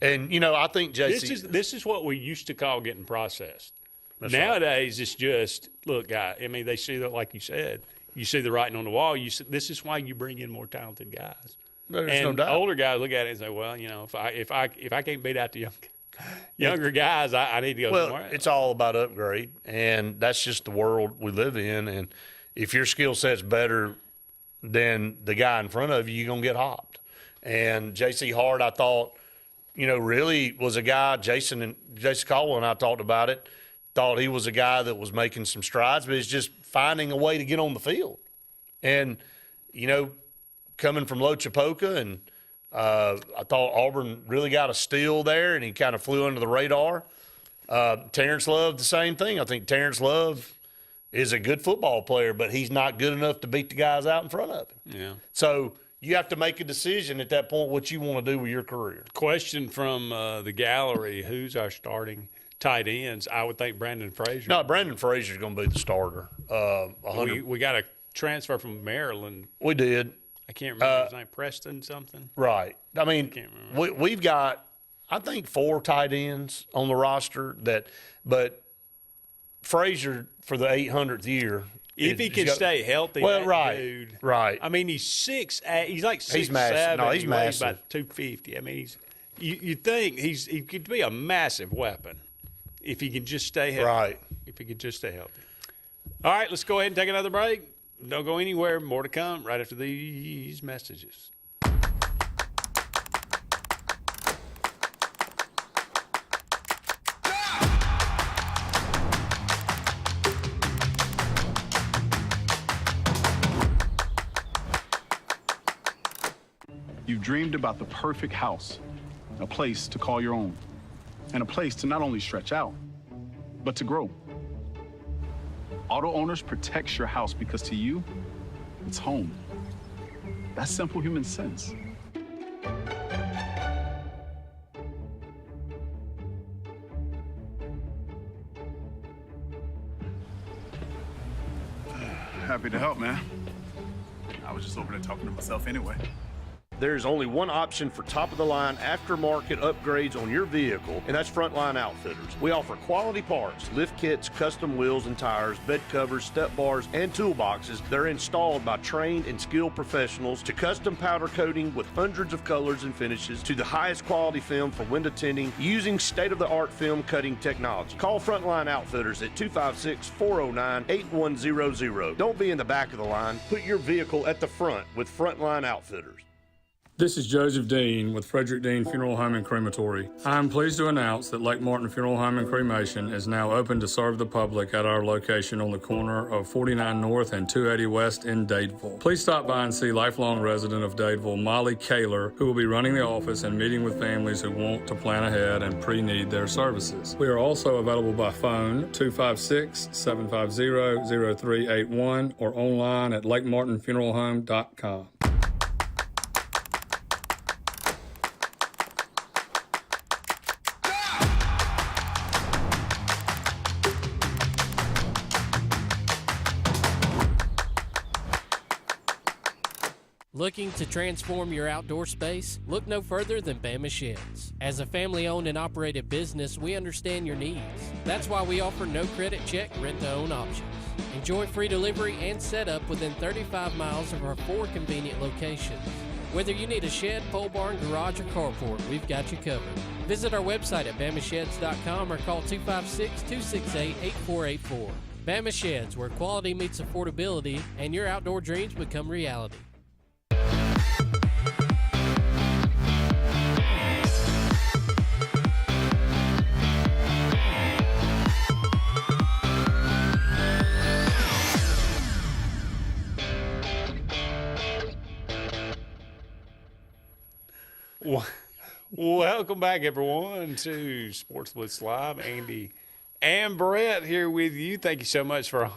And, you know, I think J.C. This is what we used to call getting processed. That's Nowadays, it's just, look, guy. I mean, they see that, like you said, you see the writing on the wall. This is why you bring in more talented guys. There's no doubt. Older guys look at it and say, well, you know, if I can't beat out the younger guys, I need to go somewhere else. It's all about upgrade, and that's just the world we live in. And if your skill set's better than the guy in front of you, you're going to get hopped. And J.C. Hart, I thought, you know, really was a guy, Jason Caldwell and I talked about it, thought he was a guy that was making some strides, but it's just finding a way to get on the field. And, you know, coming from Lochapoka, and I thought Auburn really got a steal there, and he kind of flew under the radar. Terrence Love, the same thing. I think Terrence Love is a good football player, but he's not good enough to beat the guys out in front of him. Yeah. So you have to make a decision at that point what you want to do with your career. Question from the gallery: who's our starting tight ends? I would think Brandon Frazier. No, Brandon Frazier's going to be the starter. We got a transfer from Maryland. We did. I can't remember his name. Preston something. Right. I mean, we've got, I think, 4 tight ends on the roster but Frazier for the 800th year. If he can stay healthy, dude. Right. I mean, he's 6'8". He's like 6'7". He's massive. No, he's massive. About 250. I mean, you think he could be a massive weapon if he can just stay healthy. Right. If he could just stay healthy. All right, let's go ahead and take another break. Don't go anywhere. More to come right after these messages. You've dreamed about the perfect house, a place to call your own, and a place to not only stretch out, but to grow. Auto Owners protects your house because to you, it's home. That's simple human sense. Happy to help, man. I was just over there talking to myself anyway. There's only one option for top-of-the-line aftermarket upgrades on your vehicle, and that's Frontline Outfitters. We offer quality parts, lift kits, custom wheels and tires, bed covers, step bars, and toolboxes. They're installed by trained and skilled professionals, to custom powder coating with hundreds of colors and finishes, to the highest quality film for window tinting using state-of-the-art film cutting technology. Call Frontline Outfitters at 256-409-8100. Don't be in the back of the line. Put your vehicle at the front with Frontline Outfitters. This is Joseph Dean with Frederick Dean Funeral Home and Crematory. I am pleased to announce that Lake Martin Funeral Home and Cremation is now open to serve the public at our location on the corner of 49 North and 280 West in Dadeville. Please stop by and see lifelong resident of Dadeville, Molly Kaler, who will be running the office and meeting with families who want to plan ahead and pre-need their services. We are also available by phone 256-750-0381 or online at lakemartinfuneralhome.com. Looking to transform your outdoor space? Look no further than Bama Sheds. As a family-owned and operated business, we understand your needs. That's why we offer no credit check rent-to-own options. Enjoy free delivery and setup within 35 miles of our 4 convenient locations. Whether you need a shed, pole barn, garage, or carport, we've got you covered. Visit our website at bamasheds.com or call 256-268-8484. Bama Sheds, where quality meets affordability and your outdoor dreams become reality. Welcome back, everyone, to Sports Blitz Live. Andy and Brett here with you. Thank you so much for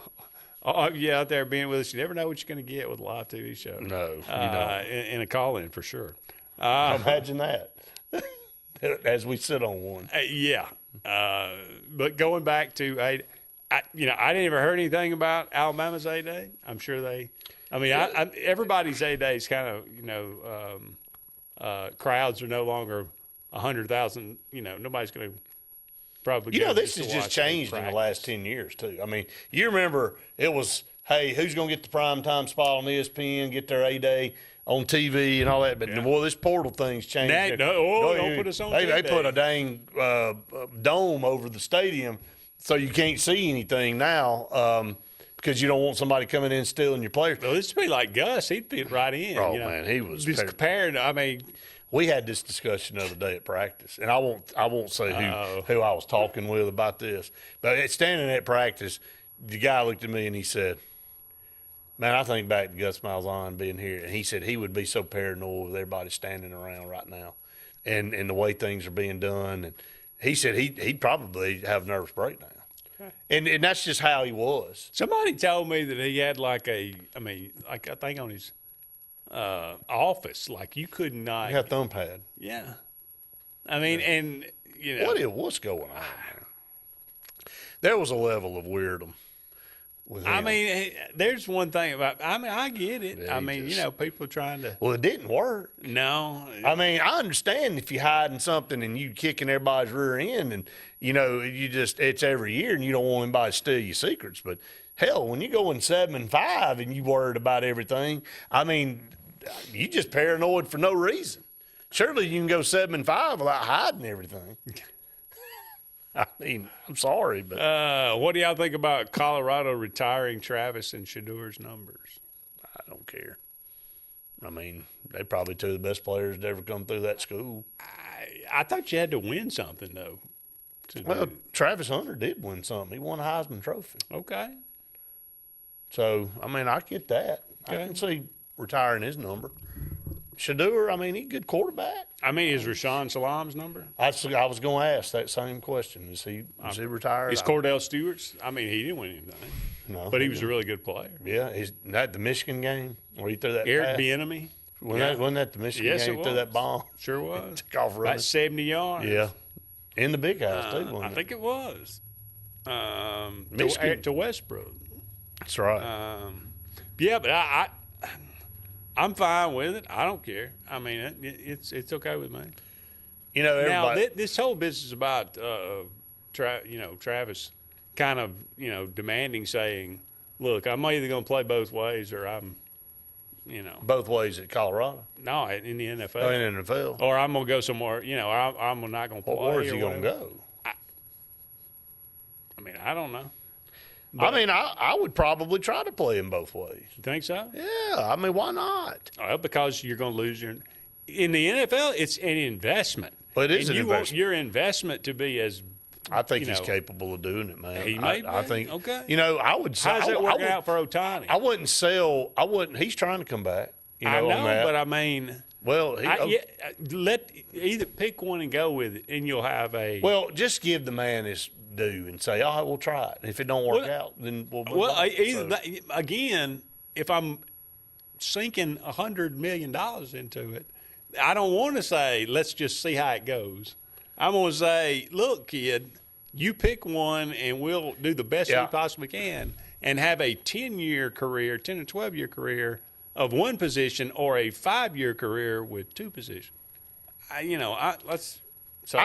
all of you out there being with us. You never know what you're going to get with a live TV show. No, you don't. In a call-in, for sure. Imagine that, as we sit on one. Yeah. But going back to, I didn't ever heard anything about Alabama's A-Day. I'm sure everybody's A-Day is kind of, crowds are no longer 100,000. Nobody's going to probably. This has just changed in the last 10 years too. I mean, you remember it was, hey, who's going to get the primetime spot on ESPN, get their A-Day on TV and all that. But boy, this portal thing's changed. Don't put us on. They put a dang dome over the stadium, so you can't see anything now. Because you don't want somebody coming in stealing your players. Well, this would be like Gus. He'd fit right in. Oh, man, he was just compared. I mean, we had this discussion the other day at practice, and I won't say who I was talking with about this. But standing at practice, the guy looked at me and he said, "Man, I think back to Gus Malzahn being here, and he said he would be so paranoid with everybody standing around right now, and the way things are being done." And he said he'd probably have a nervous breakdown. And that's just how he was. Somebody told me that he had I think on his office, like you could not. He had a thumb pad. Yeah. I mean, and what's going on? There was a level of weirdom with him. I mean, there's one thing about. I mean, I get it. Yeah, people are trying to. Well, it didn't work. No. I mean, I understand if you're hiding something and you kicking everybody's rear end, and it's every year, and you don't want anybody to steal your secrets. But hell, when you go in 7-5 and you worried about everything, I mean, you just paranoid for no reason. Surely you can go 7-5 without hiding everything. I mean, I'm sorry, but what do y'all think about Colorado retiring Travis and Shadour's numbers? I don't care. I mean, they're probably two of the best players to ever come through that school. I thought you had to win something, though. Travis Hunter did win something. He won a Heisman Trophy. Okay. So, I mean, I get that. Okay. I can see retiring his number. Shadur, I mean, he's a good quarterback. I mean, is Rashawn Salam's number? I was going to ask that same question. Is he retired? Is Cordell Stewart's? I mean, he didn't win anything. No. But he was a really good player. Yeah. The Michigan game where he threw that Eric pass? Bieniemy. Wasn't that the Michigan game? He threw that bomb. Sure was. Took off running. About 70 yards. Yeah. In the big house, too, wasn't I it? think it was. Michigan. To Westbrook. That's right. Yeah, but I'm fine with it. I don't care. I mean, it's okay with me. Everybody. Now this whole business about Travis kind of demanding, saying, "Look, I'm either going to play both ways, or I'm, both ways at Colorado." No, in the NFL. Oh, in the NFL. Or I'm going to go somewhere. Or I'm not going to play. Where is he going to go? I mean, I don't know. But, I mean, I would probably try to play him both ways. You think so? Yeah. I mean, why not? Well, because you're going to lose your – in the NFL, it's an investment. Well, it is an investment. Want your investment to be as – I think he's capable of doing it, man. He may be. I think – okay. I would say – how's that working out for Ohtani? I wouldn't sell – he's trying to come back. I know, but I mean – well, let either pick one and go with it, and you'll have a – well, just give the man his – do and say, "Oh, we'll try it. If it don't work out, then we'll move on." Again, if I'm sinking $100 million into it, I don't want to say, "Let's just see how it goes." I'm going to say, "Look, kid, you pick one, and we'll do the best we possibly can, and have a 10-year career, 10 or 12-year career of one position or a 5-year career with 2 positions. I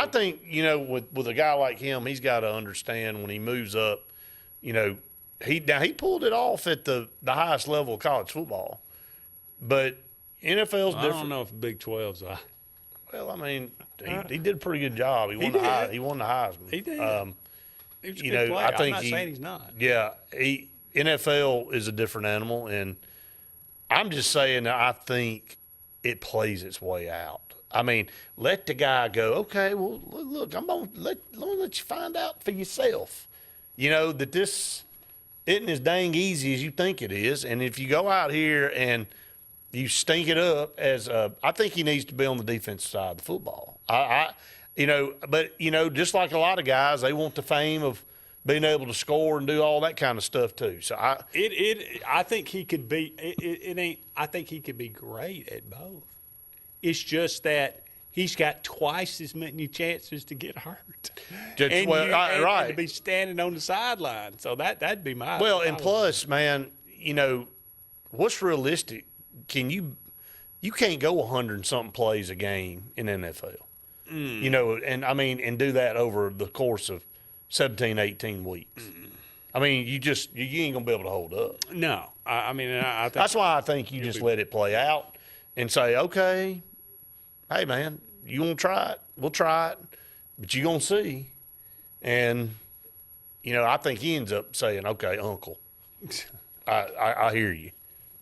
think, with a guy like him, he's got to understand when he moves up, he pulled it off at the highest level of college football. But NFL's different. I don't know if Big 12's Well, I mean, he did a pretty good job. He won the Heisman. He did. He was a good player. I think I'm not saying he's not. Yeah, NFL is a different animal, and I'm just saying that I think it plays its way out. I mean, let the guy go, okay, well, look, I'm going to let you find out for yourself, that this isn't as dang easy as you think it is. And if you go out here and you stink it up I think he needs to be on the defensive side of the football. Just like a lot of guys, they want the fame of being able to score and do all that kind of stuff too. So I think he could be. I think he could be great at both. It's just that he's got twice as many chances to get hurt, and to be standing on the sideline. So that'd be my. Well, and plus, man, what's realistic? You can't go 100-something plays a game in NFL. And do that over the course of 17, 18 weeks. I mean, you ain't gonna be able to hold up. No, I think that's why I think you just let it play out and say, okay, hey man, you want to try it? We'll try it, but you gonna see. And I think he ends up saying, okay, Uncle, I hear you.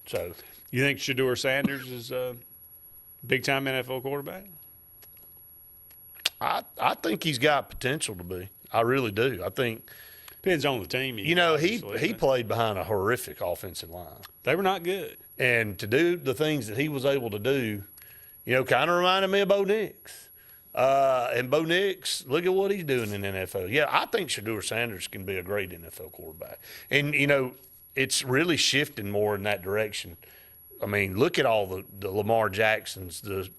So you think Shedeur Sanders is a big-time NFL quarterback? I think he's got potential to be. I really do. I think depends on the team. He played behind a horrific offensive line. They were not good, and to do the things that he was able to do, kind of reminded me of Bo Nix. And Bo Nix, look at what he's doing in the NFL. Yeah, I think Shedeur Sanders can be a great NFL quarterback, and it's really shifting more in that direction. I mean, look at all the Lamar Jacksons, the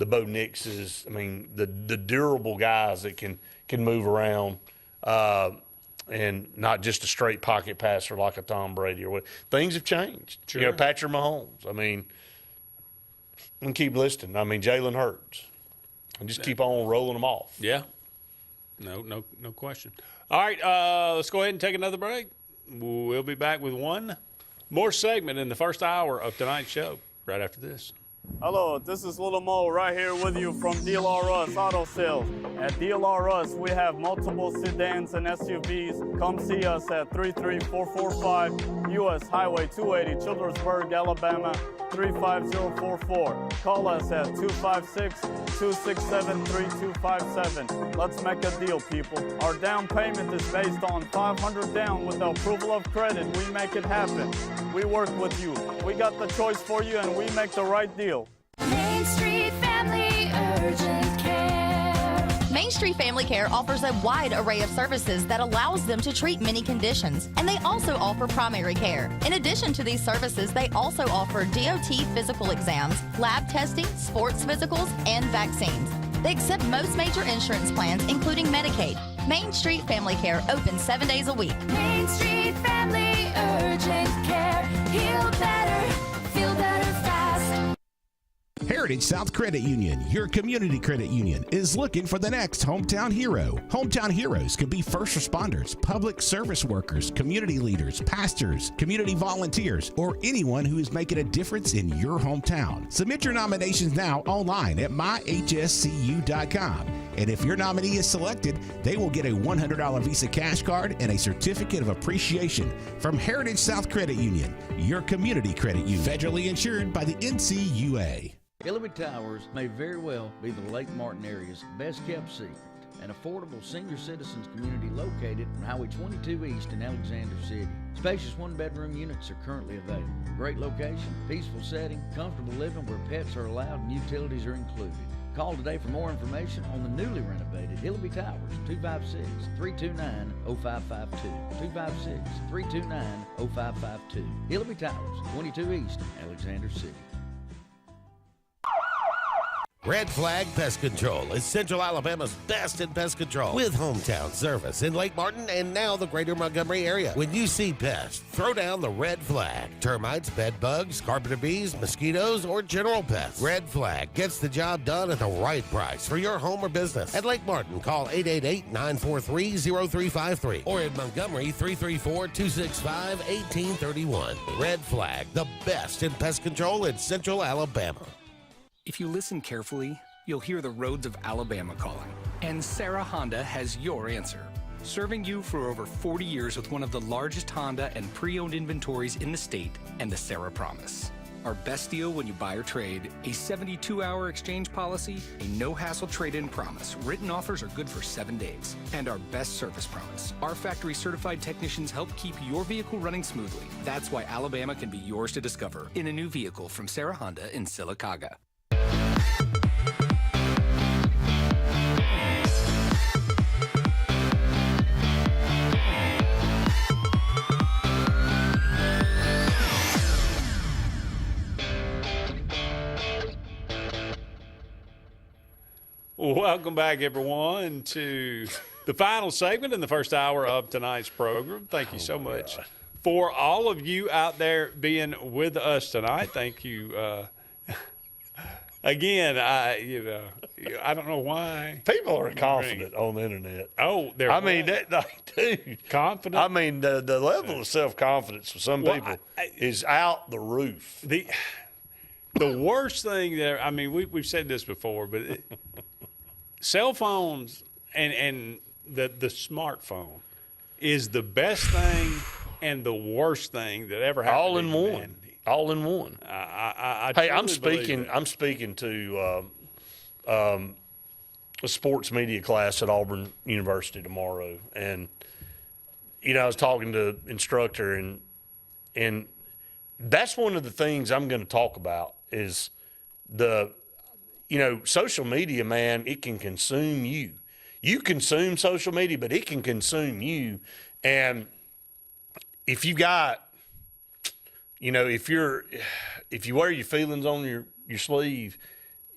Bo Nixes. I mean, the durable guys that can move around, and not just a straight pocket passer like a Tom Brady or what. Things have changed. Sure. Patrick Mahomes. I mean, and keep listing. I mean, Jalen Hurts, and just keep on rolling them off. Yeah. No question. All right, let's go ahead and take another break. We'll be back with one more segment in the first hour of tonight's show right after this. Hello, this is Little Mo right here with you from DLR Auto Sales. At DLR we have multiple sedans and SUVs. Come see us at 33445 U.S. Highway 280, Childersburg, Alabama 35044. Call us at 256-267-3257. Let's make a deal, people. Our down payment is based on $500 down with the approval of credit. We make it happen. We work with you. We got the choice for you, and we make the right deal. Main Street Family Urgent Care. Main Street Family Care offers a wide array of services that allows them to treat many conditions, and they also offer primary care. In addition to these services, they also offer DOT physical exams, lab testing, sports physicals, and vaccines. They accept most major insurance plans, including Medicaid. Main Street Family Care open 7 days a week. Main Street Family Urgent Care. Heal better, feel better fast. Heritage South Credit Union, your community credit union, is looking for the next hometown hero. Hometown heroes could be first responders, public service workers, community leaders, pastors, community volunteers, or anyone who is making a difference in your hometown. Submit your nominations now online at myhscu.com. And if your nominee is selected, they will get a $100 Visa cash card and a certificate of appreciation from Heritage South Credit Union, your community credit union, federally insured by the NCUA. Hillary Towers may very well be the Lake Martin area's best kept secret. An affordable senior citizens community located on Highway 22 East in Alexander City. Spacious one-bedroom units are currently available. Great location, peaceful setting, comfortable living where pets are allowed and utilities are included. Call today for more information on the newly renovated Hillary Towers, 256-329-0552. 256-329-0552. Hillary Towers, 22 East, Alexander City. Red Flag Pest Control is Central Alabama's best in pest control with hometown service in Lake Martin and now the greater Montgomery area. When you see pests, throw down the red flag. Termites, bed bugs, carpenter bees, mosquitoes, or general pests. Red Flag gets the job done at the right price for your home or business. At Lake Martin, call 888-943-0353 or in Montgomery, 334-265-1831. Red Flag, the best in pest control in Central Alabama. If you listen carefully, you'll hear the roads of Alabama calling. And Sarah Honda has your answer. Serving you for over 40 years with one of the largest Honda and pre-owned inventories in the state and the Sarah Promise. Our best deal when you buy or trade, a 72-hour exchange policy, a no-hassle trade-in promise. Written offers are good for 7 days. And our best service promise. Our factory-certified technicians help keep your vehicle running smoothly. That's why Alabama can be yours to discover in a new vehicle from Sarah Honda in Sylacauga. Welcome back, everyone, to the final segment in the first hour of tonight's program. Thank you so much for all of you out there being with us tonight. Thank you. Again, I don't know why. People are confident on the internet. Oh, they're. I mean, dude, confident. I mean, the level of self-confidence for some people is out the roof. The worst thing that, I mean, we've said this before, but cell phones and the smartphone is the best thing and the worst thing that ever happened. All in one. All in one. Hey, I'm speaking to a sports media class at Auburn University tomorrow, and I was talking to instructor, and that's one of the things I'm going to talk about is social media, man. It can consume you. You consume social media, but it can consume you, and if you got if you wear your feelings on your sleeve,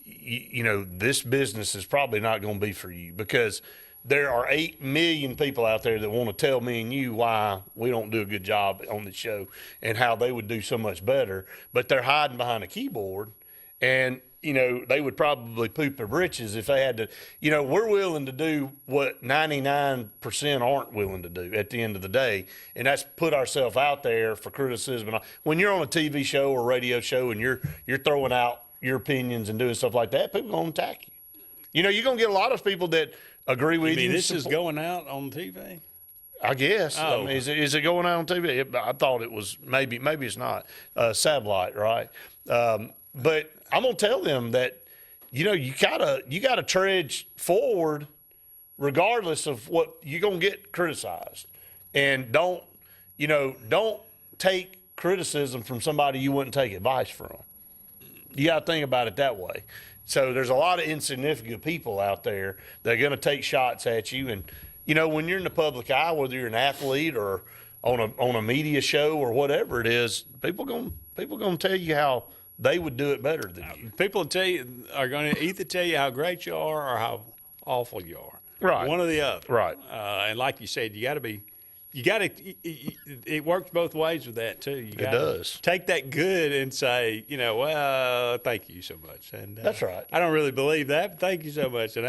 this business is probably not going to be for you, because there are 8 million people out there that want to tell me and you why we don't do a good job on the show and how they would do so much better, but they're hiding behind a keyboard, and they would probably poop their britches if they had to. We're willing to do what 99% aren't willing to do at the end of the day, and that's put ourselves out there for criticism. When you're on a TV show or radio show and you're throwing out your opinions and doing stuff like that, people are going to attack you. You're going to get a lot of people that agree with you. This is going out on TV? I guess. Oh. I mean, is it going out on TV? I thought it was maybe it's not. Satellite, right? But I'm gonna tell them that you gotta trudge forward, regardless of what you're gonna get criticized, and don't take criticism from somebody you wouldn't take advice from. You gotta think about it that way. So there's a lot of insignificant people out there that are gonna take shots at you, and when you're in the public eye, whether you're an athlete or on a media show or whatever it is, people gonna tell you how they would do it better than you. People are going to either tell you how great you are or how awful you are. Right. One or the other. Right. And like you said, it works both ways with that too. It does. Take that good and say, well, thank you so much. And that's right. I don't really believe that, but thank you so much. And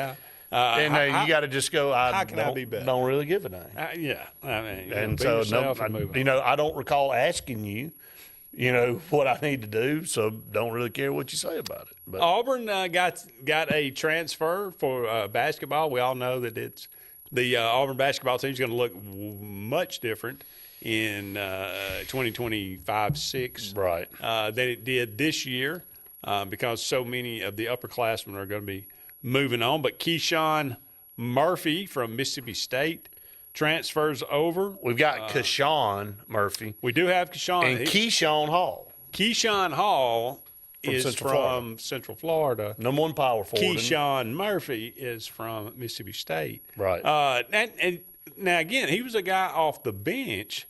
you got to just go, how can I be better? Don't really give a damn. Yeah. I mean, and so, I don't recall asking you, what I need to do, so don't really care what you say about it. But Auburn got a transfer for basketball. We all know that it's the Auburn basketball team is going to look much different in 2025-6 right. Than it did this year because so many of the upperclassmen are going to be moving on. But Keyshawn Murphy from Mississippi State transfers over. We've got Keyshawn Murphy. We do have Keyshawn. And Keyshawn Hall. Keyshawn Hall is from Central Florida. Number one power forward. Keyshawn Murphy is from Mississippi State. Right. And now, again, he was a guy off the bench,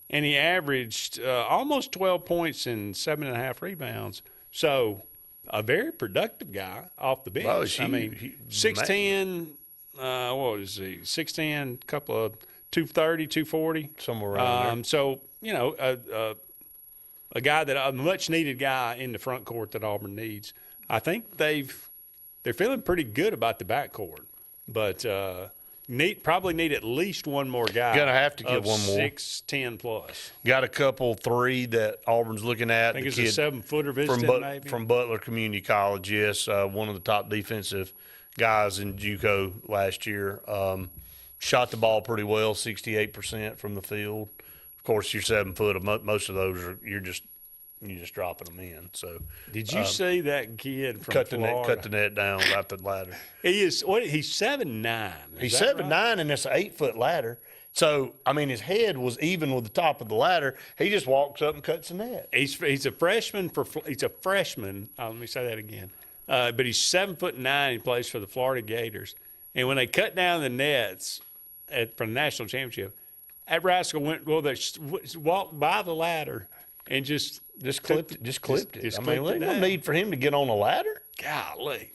and he averaged almost 12 points and 7.5 rebounds. So a very productive guy off the bench. Oh, 6'10", what was he? 6'10", couple of 230, 240. Somewhere around there. So, a guy a much needed guy in the front court that Auburn needs. I think they're feeling pretty good about the backcourt, but probably need at least one more guy. Gonna have to get one more. 6'10" plus. Got a couple 3 that Auburn's looking at. I think the it's a kid 7-footer visiting maybe. From Butler Community College. Yes, one of the top defensive guys in JUCO last year. Shot the ball pretty well, 68% from the field. Of course, you're 7 foot. Most of those you're just dropping them in. So, did you see that kid from cut Florida? the net down right the ladder? He's 7'9". He's 7'9", right? And it's an 8-foot ladder. So, I mean, his head was even with the top of the ladder. He just walks up and cuts the net. He's a freshman He's a freshman. Let me say that again. But he's 7'9". He plays for the Florida Gators. And when they cut down the nets for the national championship, that rascal walked by the ladder and just clipped it. I mean, there's no need for him to get on a ladder. Golly.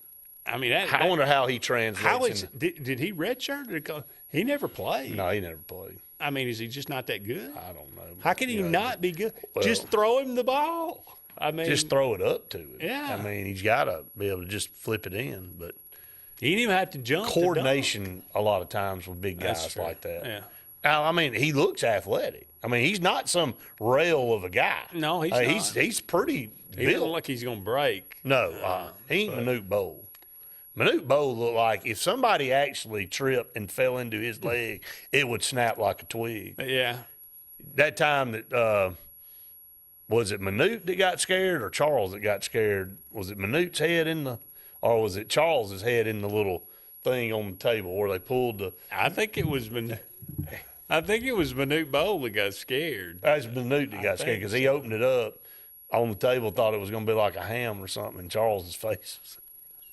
I mean, I wonder how he translates. Did he redshirt? He never played. No, he never played. I mean, is he just not that good? I don't know. How can he not be good? Well, just throw him the ball. I mean, just throw it up to him. Yeah. I mean, he's got to be able to just flip it in. But he didn't even have to jump. Coordination a lot of times with big guys like that. Yeah. Now, I mean, he looks athletic. I mean, he's not some rail of a guy. No, he's not. He's pretty built. He doesn't look like he's going to break. No, he ain't Manute Bowl. Manute Bowl looked like if somebody actually tripped and fell into his leg, it would snap like a twig. Yeah. That time that was it Manute that got scared or Charles that got scared? Was it Manute's head or was it Charles's head in the little thing on the table where they pulled the? I think it was Manute. I think it was Manute Bowl that got scared. That's Manute that got scared because he opened it up on the table, thought it was going to be like a ham or something in Charles's face.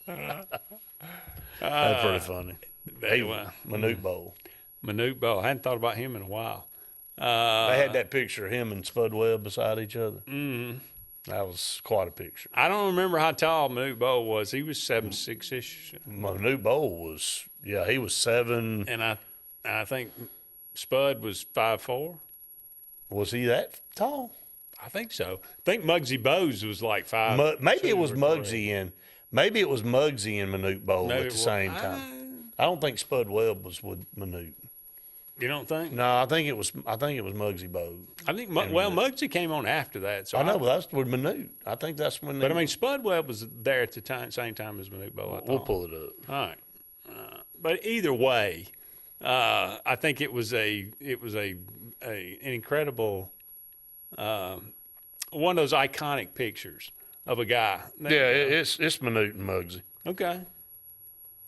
That's pretty funny. Manute Bowl. Manute Bowl. I hadn't thought about him in a while. They had that picture of him and Spud Webb beside each other. Mm-hmm. That was quite a picture. I don't remember how tall Manute Bowl was. He was 7'6"-ish. Manute Bowl was, he was 7. And I think Spud was 5'4". Was he that tall? I think so. I think Muggsy Bogues was like 5. Maybe it was Muggsy and Manute Bowl at the same time. I don't think Spud Webb was with Manute. You don't think? No, I think it was Muggsy Bogues. I think Muggsy came on after that. So I know, but that's with Manute. I think that's when. But I mean, Spud Webb was there at the same time as Manute Bowl. We'll pull it up. All right, but either way, I think it was an incredible one of those iconic pictures of a guy. Yeah, it's Manute and Muggsy. Okay.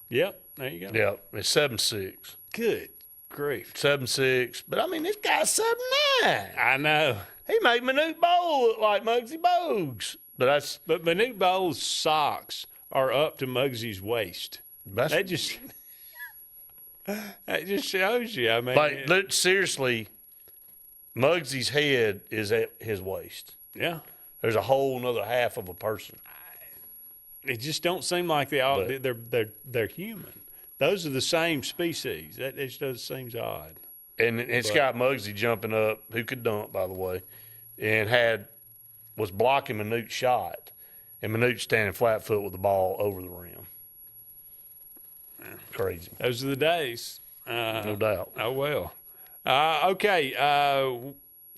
Yep, there you go. Yep, it's 7'6". Good grief. 7'6", but I mean this guy's 7'9". I know. He made Manute Bowl look like Muggsy Bogues. But Manute Bowl's socks are up to Muggsy's waist. That just shows you. I mean, seriously, Muggsy's head is at his waist. Yeah. There's a whole nother half of a person. It just don't seem like they're human. Those are the same species. That just seems odd. And it's got Muggsy jumping up, who could dunk, by the way, and was blocking Manute's shot, and Manute standing flat foot with the ball over the rim. Crazy. Those are the days. No doubt. Oh, well. Okay.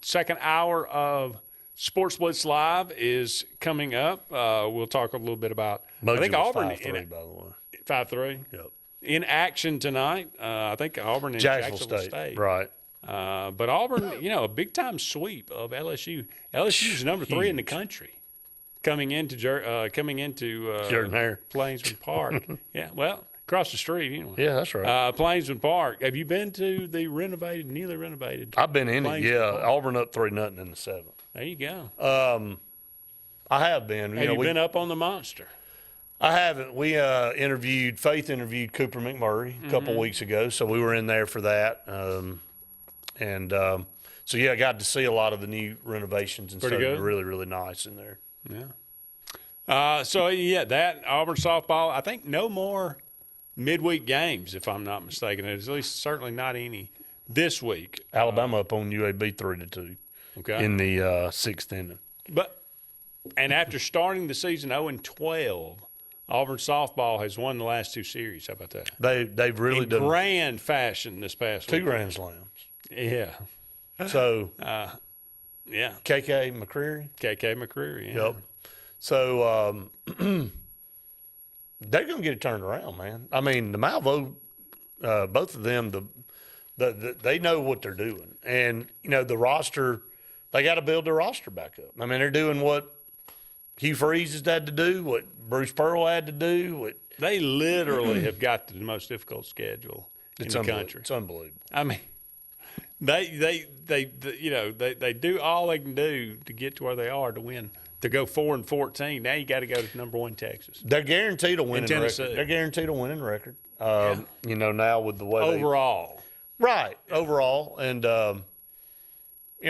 Second hour of Sports Blitz Live is coming up. We'll talk a little bit about Muggsy I think was Auburn 5'3", by the way. 5'3"? Yep. In action tonight, I think Auburn and Jacksonville State. Right. But Auburn, a big-time sweep of LSU. LSU's number 3 in the country coming into Jordan-Hare. Plainsman Park. Yeah, well, across the street anyway. Yeah, that's right. Plainsman Park. Have you been to the newly renovated? I've been in it, yeah. Park? Auburn up 3-0 in the 7th. There you go. I have been. Have you been up on the Monster? I haven't. We Faith interviewed Cooper McMurray a couple weeks ago, so we were in there for that. So I got to see a lot of the new renovations and Pretty stuff. good. Really, really nice in there. Yeah. So, yeah, that Auburn softball, I think no more midweek games, if I'm not mistaken. At least certainly not any this week. Alabama up on UAB 3-2 in the sixth inning. And after starting the season 0-12, Auburn softball has won the last 2 series. How about that? They've really done grand fashion this past week. 2 Grand Slams. Yeah. So, yeah. KK McCreary. Yeah. Yep. So they're going to get it turned around, man. I mean, the Malvo, both of them, they know what they're doing, and the roster, they got to build their roster back up. I mean, they're doing what Hugh Freeze has had to do, what Bruce Pearl had to do. They literally have got the most difficult schedule in the country. It's unbelievable. I mean, they do all they can do to get to where they are to win. To go 4-14, now you got to go to number 1 Texas. They're guaranteed a winning record. They're guaranteed a winning record. Now with the way overall, overall, and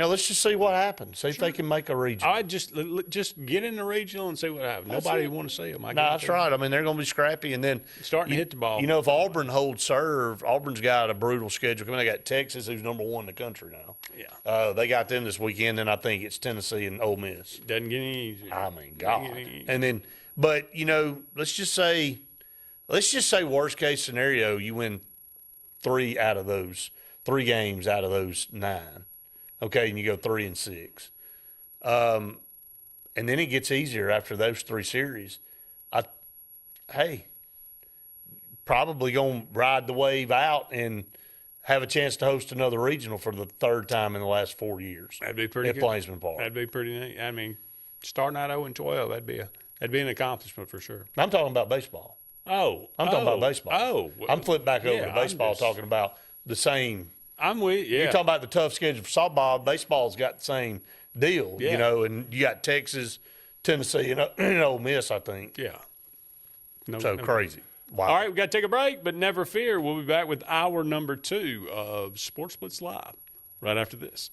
let's just see what happens. See if they can make a regional. I just get in the regional and see what happens. Nobody want to see them. No, that's right. I mean, they're going to be scrappy, and then starting to hit the ball. If Auburn holds serve, Auburn's got a brutal schedule. They got Texas, who's number 1 in the country now. Yeah, they got them this weekend. Then I think it's Tennessee and Ole Miss. Doesn't get any easier. I mean, God. And then, but let's just say worst case scenario, you win 3 games out of those 9. Okay, and you go 3-6. And then it gets easier after those 3 series. Probably going to ride the wave out and have a chance to host another regional for the 3rd time in the last 4 years. That'd be pretty at good. Plainsman Park. That'd be pretty neat. I mean, starting out 0-12, that'd be an accomplishment for sure. I'm talking about baseball. I'm talking about baseball. Oh. I'm flipping back over to baseball, talking about the same. I'm with you. You're talking about the tough schedule for softball. Baseball's got the same deal, and you got Texas, Tennessee, and Ole Miss, I think. Yeah. Crazy. Wow. All right, we got to take a break, but never fear. We'll be back with hour number 2 of Sports Blitz Live right after this.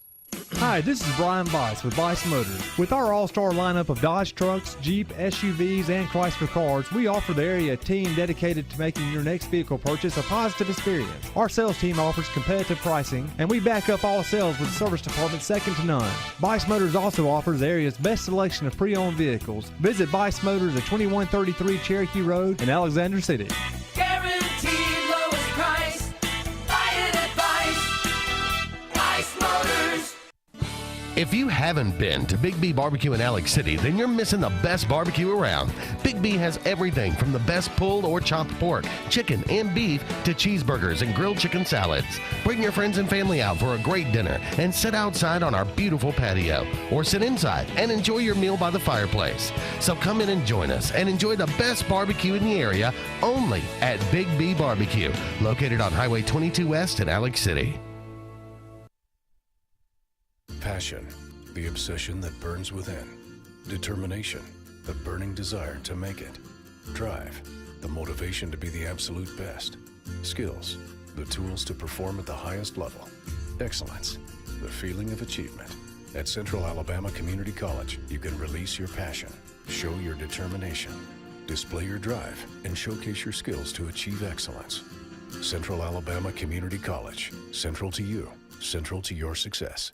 Hi, this is Brian Bice with Bice Motors. With our all-star lineup of Dodge trucks, Jeep, SUVs, and Chrysler cars, we offer the area team dedicated to making your next vehicle purchase a positive experience. Our sales team offers competitive pricing, and we back up all sales with a service department second to none. Bice Motors also offers the area's best selection of pre-owned vehicles. Visit Bice Motors at 2133 Cherokee Road in Alexander City. Guaranteed lowest price. Buy it at Bice Motors. If you haven't been to Big B Barbecue in Alex City, then you're missing the best barbecue around. Big B has everything from the best pulled or chopped pork, chicken, and beef to cheeseburgers and grilled chicken salads. Bring your friends and family out for a great dinner and sit outside on our beautiful patio, or sit inside and enjoy your meal by the fireplace. So come in and join us and enjoy the best barbecue in the area only at Big B Barbecue, located on Highway 22 West in Alex City. Passion, the obsession that burns within. Determination, the burning desire to make it. Drive, the motivation to be the absolute best. Skills, the tools to perform at the highest level. Excellence, the feeling of achievement. At Central Alabama Community College, you can release your passion, show your determination, display your drive, and showcase your skills to achieve excellence. Central Alabama Community College, central to you, central to your success.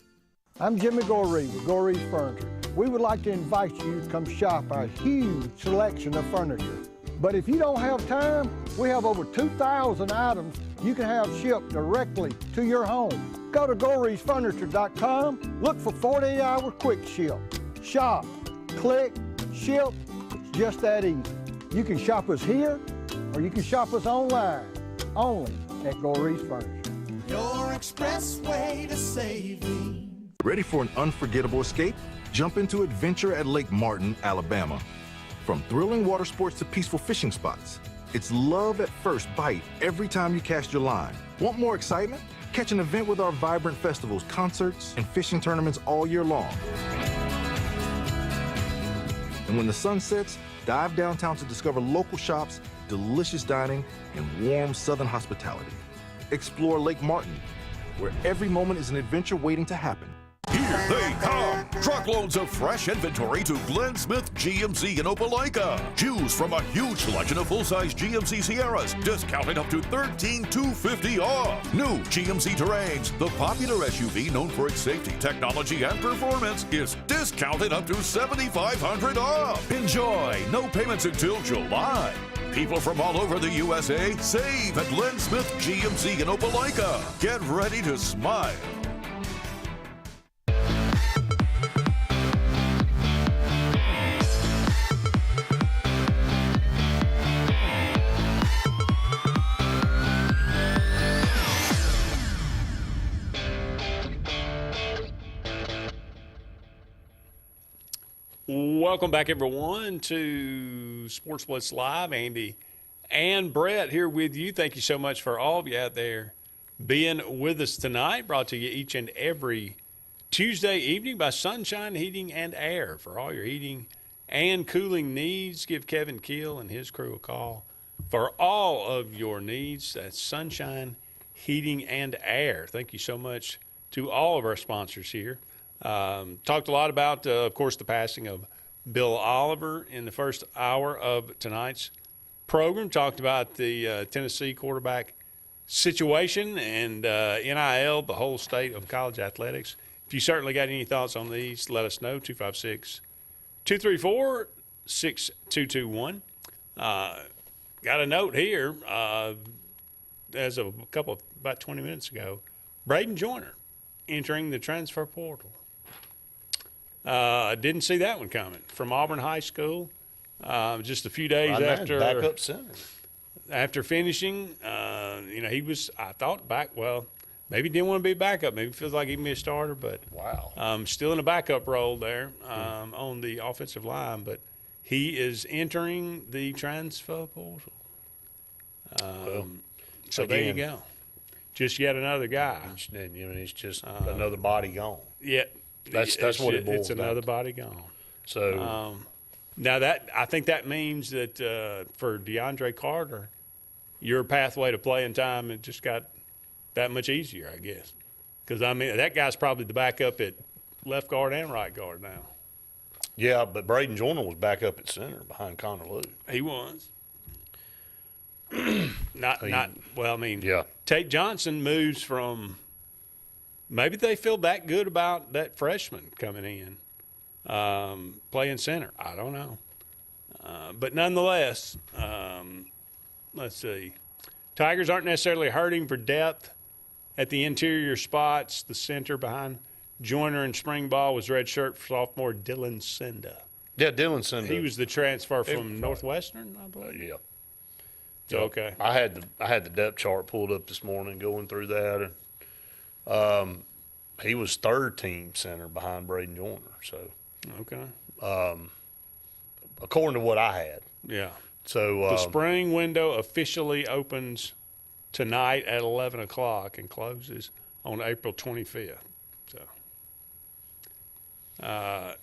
I'm Jimmy Goree with Goree's Furniture. We would like to invite you to come shop our huge selection of furniture. But if you don't have time, we have over 2,000 items you can have shipped directly to your home. Go to GoreesFurniture.com, look for 48-hour quick ship. Shop, click, ship, it's just that easy. You can shop us here, or you can shop us online, only at Goree's Furniture. Your express way to saving. Ready for an unforgettable escape? Jump into adventure at Lake Martin, Alabama. From thrilling water sports to peaceful fishing spots, it's love at first bite every time you cast your line. Want more excitement? Catch an event with our vibrant festivals, concerts, and fishing tournaments all year long. And when the sun sets, dive downtown to discover local shops, delicious dining, and warm southern hospitality. Explore Lake Martin, where every moment is an adventure waiting to happen. Here's Here they come. Truckloads of fresh inventory to Glenn Smith GMC in Opelika. Choose from a huge selection of full-size GMC Sierras, discounted up to $13,250 off. New GMC Terrains, the popular SUV known for its safety, technology, and performance, is discounted up to $7,500 off. Enjoy. No payments until July. People from all over the USA save at Glenn Smith GMC in Opelika. Get ready to smile. Welcome back, everyone, to Sports Blitz Live. Andy and Brett here with you. Thank you so much for all of you out there being with us tonight. Brought to you each and every Tuesday evening by Sunshine Heating and Air. For all your heating and cooling needs, give Kevin Keel and his crew a call. For all of your needs, that's Sunshine Heating and Air. Thank you so much to all of our sponsors here. Talked a lot about, of course, the passing of Bill Oliver in the first hour of tonight's program. Talked about the Tennessee quarterback situation and NIL, the whole state of college athletics. If you certainly got any thoughts on these, let us know, 256-234-6221. Got a note here as of about 20 minutes ago. Braden Joyner entering the transfer portal. Didn't see that one coming. From Auburn High School, just a few days after backup center. After finishing, he was, I thought, maybe didn't want to be backup. Maybe feels like he can be a starter, but still in a backup role there on the offensive line. But he is entering the transfer portal. So there you go. Just yet another guy. It's just another body gone. Yeah. That's what it boils It's another body gone. So now I think that means that for DeAndre Carter, your pathway to playing time it just got that much easier, I guess. Because that guy's probably the backup at left guard and right guard now. Yeah, but Braden Joyner was back up at center behind Connor Lou. He was. Tate Johnson moves from. Maybe they feel that good about that freshman coming in, playing center. I don't know. But nonetheless, let's see. Tigers aren't necessarily hurting for depth at the interior spots. The center behind Joyner and spring ball was redshirt sophomore Dylan Senda. Yeah, Dylan Senda. He was the transfer from Northwestern, I believe. Yeah. So, okay. I had the depth chart pulled up this morning, going through that, and he was third team center behind Braden Joyner. So, okay. According to what I had. Yeah. So the spring window officially opens tonight at 11 o'clock and closes on April 25th. So,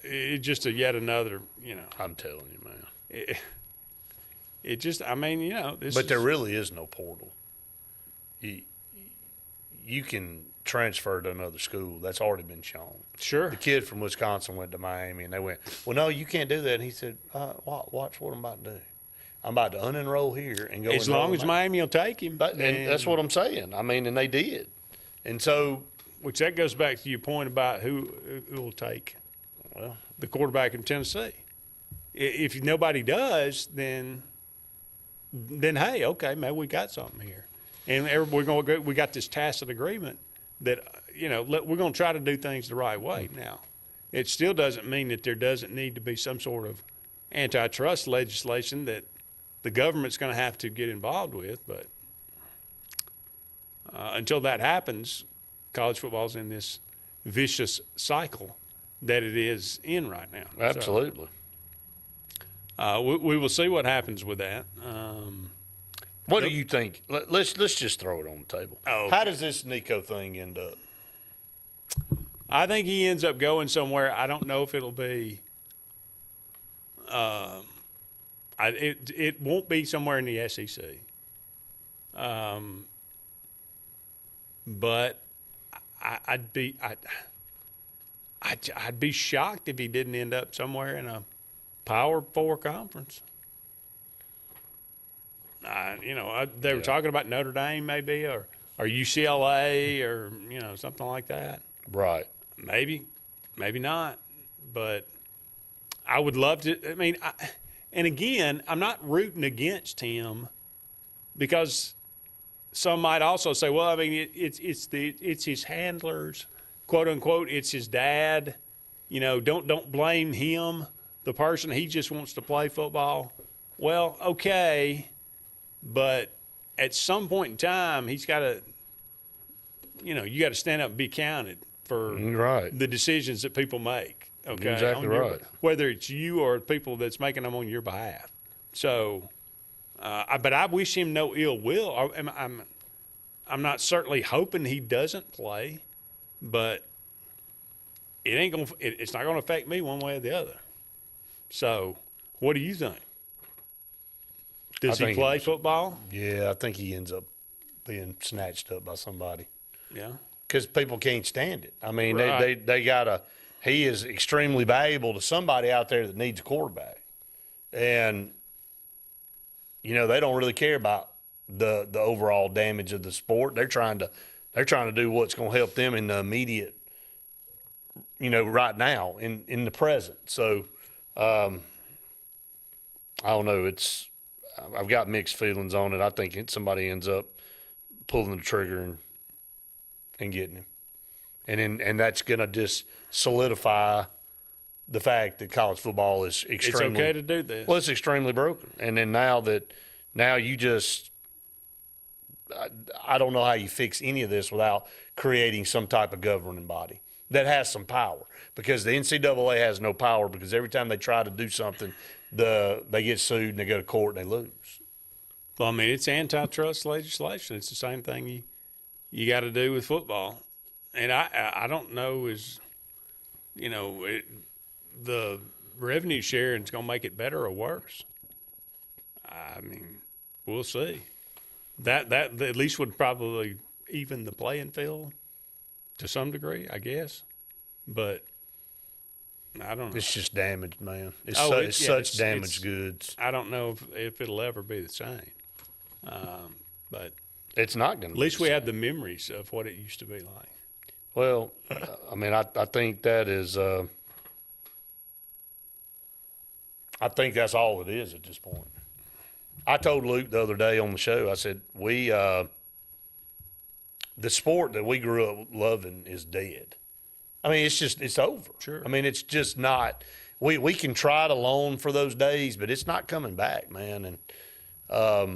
it's just yet another, I'm telling you, man. It just, But there really is no portal. You can transfer to another school. That's already been shown. Sure. The kid from Wisconsin went to Miami, and they went, well, no, you can't do that. And he said, watch what I'm about to do. I'm about to unenroll here and go. As long as Miami will take him. And that's what I'm saying. And they did. And so. Which that goes back to your point about who will take the quarterback in Tennessee. If nobody does, then hey, okay, maybe we got something here. And we got this tacit agreement that, we're going to try to do things the right way. Now, it still doesn't mean that there doesn't need to be some sort of antitrust legislation that the government's going to have to get involved with. But until that happens, college football's in this vicious cycle that it is in right now. Absolutely. So, we will see what happens with that. What do you think? Let's just throw it on the table. Oh, how does this Nico thing end up? I think he ends up going somewhere. I don't know if it'll be. It won't be somewhere in the SEC. But I'd be shocked if he didn't end up somewhere in a Power 4 conference. They were talking about Notre Dame maybe, or UCLA, or something like that. Right. Maybe not. But I would love to. I mean, and again, I'm not rooting against him, because some might also say, well, I mean, it's his handlers, quote unquote. It's his dad. Don't blame him, the person. He just wants to play football. Well, okay, but at some point in time, he's got to. You got to stand up and be counted for the decisions that people make. Okay, exactly right. Whether it's you or people that's making them on your behalf. So, but I wish him no ill will. I'm not certainly hoping he doesn't play, but it's not gonna affect me one way or the other. So, what do you think? Does he play football? Yeah, I think he ends up being snatched up by somebody. Yeah, because people can't stand it. I mean, Right. they gotta. He is extremely valuable to somebody out there that needs a quarterback, and they don't really care about the overall damage of the sport. They're trying to do what's going to help them in the immediate, right now in the present. So, I don't know. I've got mixed feelings on it. I think somebody ends up pulling the trigger and getting him. And that's going to just solidify the fact that college football is extremely. It's okay to do this. Well, it's extremely broken. And then now you just, I don't know how you fix any of this without creating some type of governing body that has some power. Because the NCAA has no power, because every time they try to do something, they get sued and they go to court and they lose. Well, I mean, it's antitrust legislation. It's the same thing you got to do with football. And I don't know the revenue sharing is going to make it better or worse. I mean, we'll see. That at least would probably even the playing field to some degree, I guess. But I don't know. It's just damaged, man. It's such damaged goods. I don't know if it'll ever be the same. But it's not going to. At least we have the memories of what it used to be like. Well, I mean, I think that is I think that's all it is at this point. I told Luke the other day on the show, I said, the sport that we grew up loving is dead. I mean, it's over. Sure. I mean, it's just not we can try to loan for those days, but it's not coming back, man. And I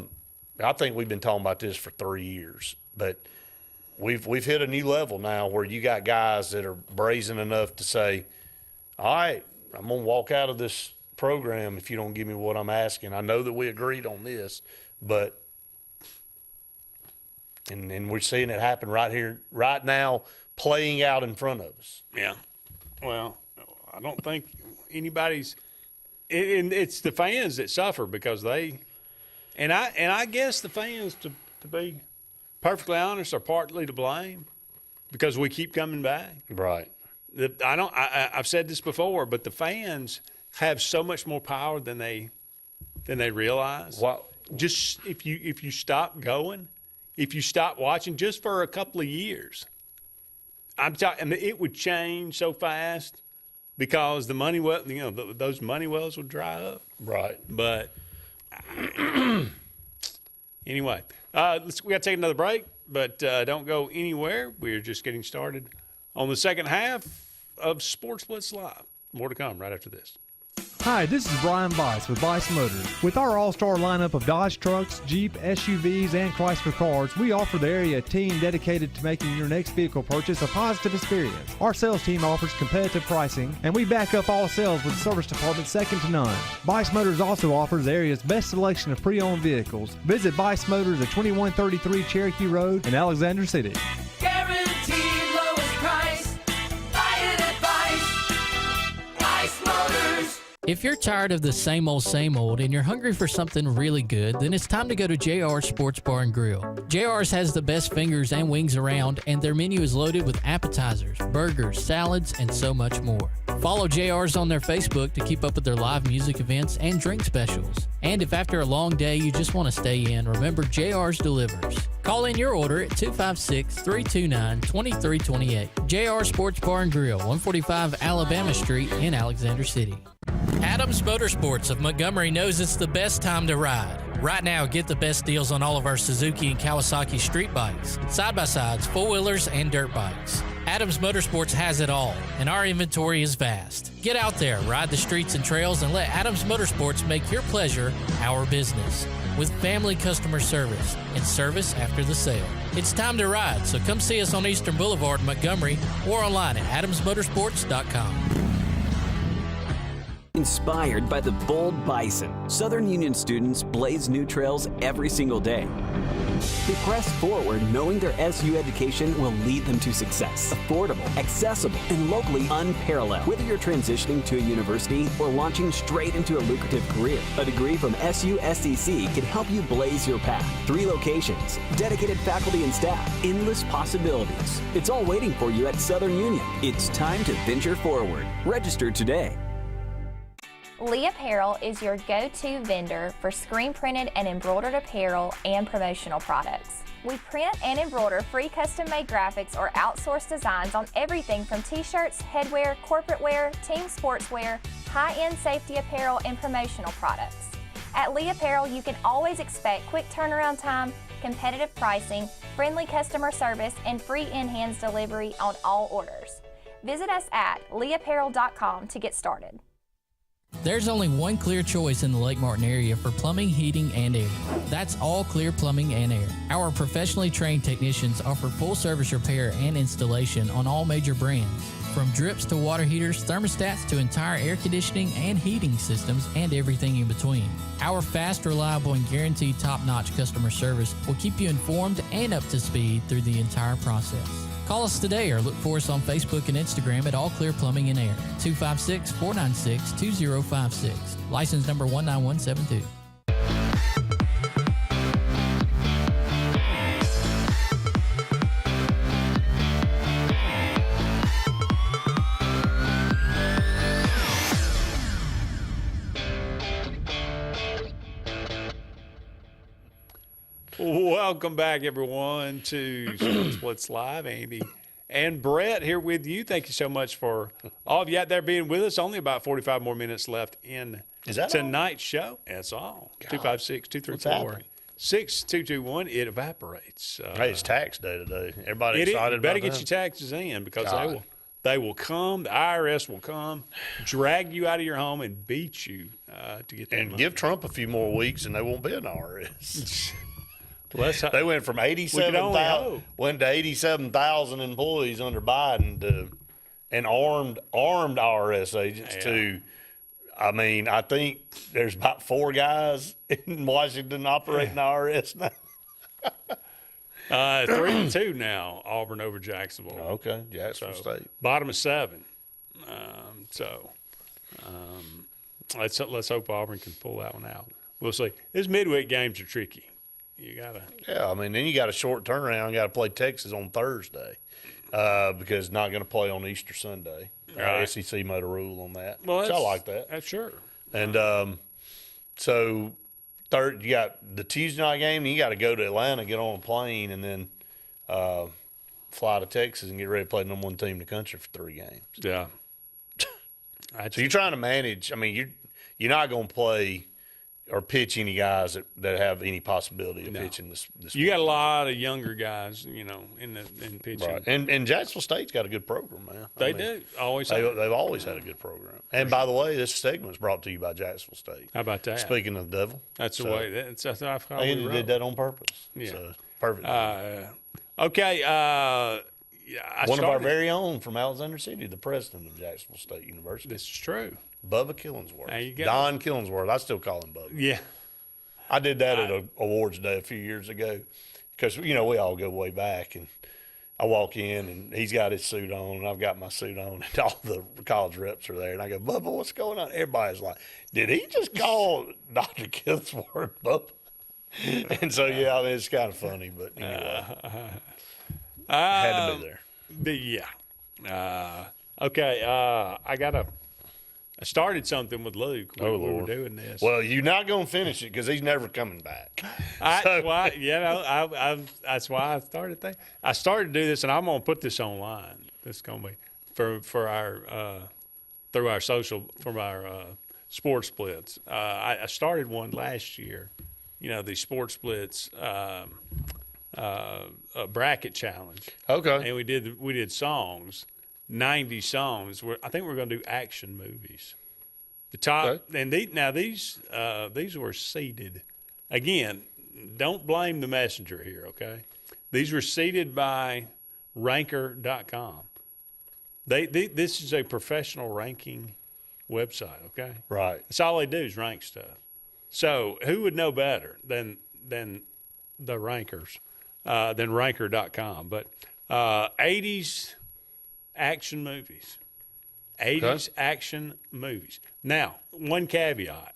think we've been talking about this for 3 years, but we've hit a new level now where you got guys that are brazen enough to say, all right, I'm going to walk out of this program if you don't give me what I'm asking. I know that we agreed on this, but and we're seeing it happen right here, right now, playing out in front of us. Yeah. Well, I don't think anybody's and it's the fans that suffer because they and I guess the fans, to be perfectly honest, are partly to blame because we keep coming back. Right. I've said this before, but the fans have so much more power than they realize. Wow. Just if you stop going, if you stop watching just for a couple of years, I'm talking, it would change so fast because the money well, those money wells would dry up. Right. But anyway, we got to take another break, but don't go anywhere. We're just getting started on the second half of Sports Blitz Live. More to come right after this. Hi, this is Brian Bice with Bice Motors. With our all-star lineup of Dodge trucks, Jeep, SUVs, and Chrysler cars, we offer the area team dedicated to making your next vehicle purchase a positive experience. Our sales team offers competitive pricing, and we back up all sales with a service department second to none. Bice Motors also offers the area's best selection of pre-owned vehicles. Visit Bice Motors at 2133 Cherokee Road in Alexander City. Guaranteed lowest price. Buy it at Bice. Bice Motors. If you're tired of the same old and you're hungry for something really good, then it's time to go to JR's Sports Bar and Grill. JR's has the best fingers and wings around, and their menu is loaded with appetizers, burgers, salads, and so much more. Follow JR's on their Facebook to keep up with their live music events and drink specials. And if after a long day you just want to stay in, remember JR's delivers. Call in your order at 256-329-2328. JR Sports Bar and Grill, 145 Alabama Street in Alexander City. Adams Motorsports of Montgomery knows it's the best time to ride. Right now, get the best deals on all of our Suzuki and Kawasaki street bikes, side-by-sides, four-wheelers, and dirt bikes. Adams Motorsports has it all, and our inventory is vast. Get out there, ride the streets and trails, and let Adams Motorsports make your pleasure our business. With family customer service and service after the sale. It's time to ride, so come see us on Eastern Boulevard, Montgomery, or online at adamsmotorsports.com. Inspired by the bold bison, Southern Union students blaze new trails every single day. They press forward knowing their SU education will lead them to success. Affordable, accessible, and locally unparalleled. Whether you're transitioning to a university or launching straight into a lucrative career, a degree from SU SCC can help you blaze your path. 3 locations, dedicated faculty and staff, endless possibilities. It's all waiting for you at Southern Union. It's time to venture forward. Register today. Lee Apparel is your go-to vendor for screen printed and embroidered apparel and promotional products. We print and embroider free custom-made graphics or outsourced designs on everything from t-shirts, headwear, corporate wear, team sportswear, high-end safety apparel, and promotional products. At Lee Apparel, you can always expect quick turnaround time, competitive pricing, friendly customer service, and free in-hands delivery on all orders. Visit us at leeapparel.com to get started. There's only one clear choice in the Lake Martin area for plumbing, heating, and air. That's All Clear Plumbing and Air. Our professionally trained technicians offer full service repair and installation on all major brands. From drips to water heaters, thermostats to entire air conditioning and heating systems, and everything in between. Our fast, reliable, and guaranteed top-notch customer service will keep you informed and up to speed through the entire process. Call us today or look for us on Facebook and Instagram at All Clear Plumbing and Air, 256-496-2056. License number 19172. Welcome back, everyone, to Sports Blitz Live. Andy and Brett here with you. Thank you so much for all of you out there being with us. Only about 45 more minutes left in tonight's show. That's all. 256-234-6221. It evaporates. Hey, it's tax day today. Everybody excited about better that? get your taxes in because they will come. The IRS will come, drag you out of your home, and beat you to get that money. Give Trump a few more weeks, and they won't be an IRS. They went from 87,000 went to 87,000 employees under Biden and armed IRS agents to. I mean, I think there's about 4 guys in Washington operating IRS now. 3-2 now, Auburn over Jacksonville. Okay, Jacksonville State. Bottom of 7. Let's hope Auburn can pull that one out. We'll see. These midweek games are tricky. You gotta. Yeah, I mean, then you got a short turnaround. You got to play Texas on Thursday because not going to play on Easter Sunday. Right. SEC made a rule on that. Well, I like that. That's sure. And so third, you got the Tuesday night game. And you got to go to Atlanta, get on a plane, and then fly to Texas and get ready to play the number 1 team in the country for 3 games. Yeah. So you're trying to manage. I mean, you're not going to play or pitch any guys that have any possibility of pitching this you got a lot of younger guys, in pitching. Right. And Jacksonville State's got a good program, man. Do. They've always had a good program. And by the way, this segment is brought to you by Jacksonville State. How about that? Speaking of the devil. That's the way. That's how they did that on purpose. Yeah. So, perfect. Okay. One of our very own from Alexander City, the president of Jacksonville State University. This is true. Bubba Killingsworth. There you go. Don Killingsworth. I still call him Bubba. Yeah. I did that at an awards day a few years ago because, we all go way back. And I walk in, and he's got his suit on, and I've got my suit on, and all the college reps are there. And I go, Bubba, what's going on? Everybody's like, did he just call Dr. Killsworth Bubba? And so, yeah, I mean, it's kind of funny, but anyway. Had to be there. Okay, I started something with Luke. We were doing this. Well, you're not going to finish it because he's never coming back. That's why I started that. I started to do this, and I'm going to put this online. This is going to be for our through our social from our Sports Blitz. I started one last year. You know, the Sports Blitz bracket challenge. Okay. And we did songs. 90 songs. I think we're going to do action movies. The top and these were seeded. Again, don't blame the messenger here, okay? These were seeded by Ranker.com. This is a professional ranking website, okay? Right. That's all they do is rank stuff. So who would know better than the rankers, than Ranker.com? But 80s action movies. 80s action movies. Now, one caveat.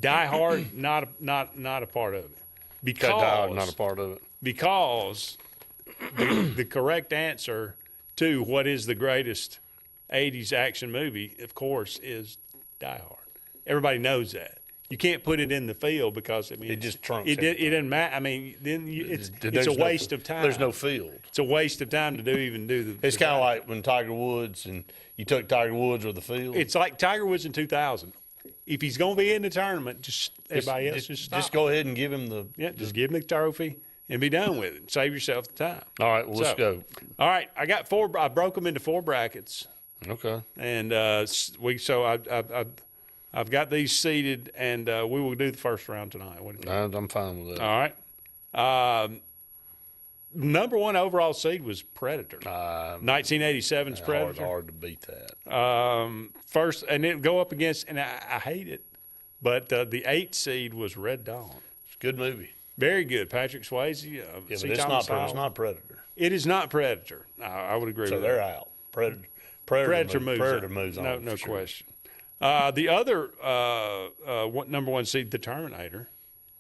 Die Hard, not a part of it. Because Die Hard, not a part of it. Because the correct answer to what is the greatest 80s action movie, of course, is Die Hard. Everybody knows that. You can't put it in the field because, I mean, it just trumps it doesn't matter. I mean, then it's a waste of time. There's no field. It's a waste of time to even do the. It's kind of like when Tiger Woods and you took Tiger Woods with the field. It's like Tiger Woods in 2000. If he's going to be in the tournament, everybody else just stop. Just go ahead and give him the. Yeah, just give him the trophy and be done with it. Save yourself the time. All right, well, let's go. All right, I got four. I broke them into 4 brackets. Okay. And I've got these seated, and we will do the first round tonight. I'm fine with that. All right. Number 1 overall seed was Predator. 1987's Predator. It's hard to beat that. First, and then go up against, and I hate it, but the 8th seed was Red Dawn. It's a good movie. Very good. Patrick Swayze. Yeah, but it's not Predator. It is not Predator. I would agree with that. So they're out. Predator moves on. No question. The other number 1 seed, The Terminator,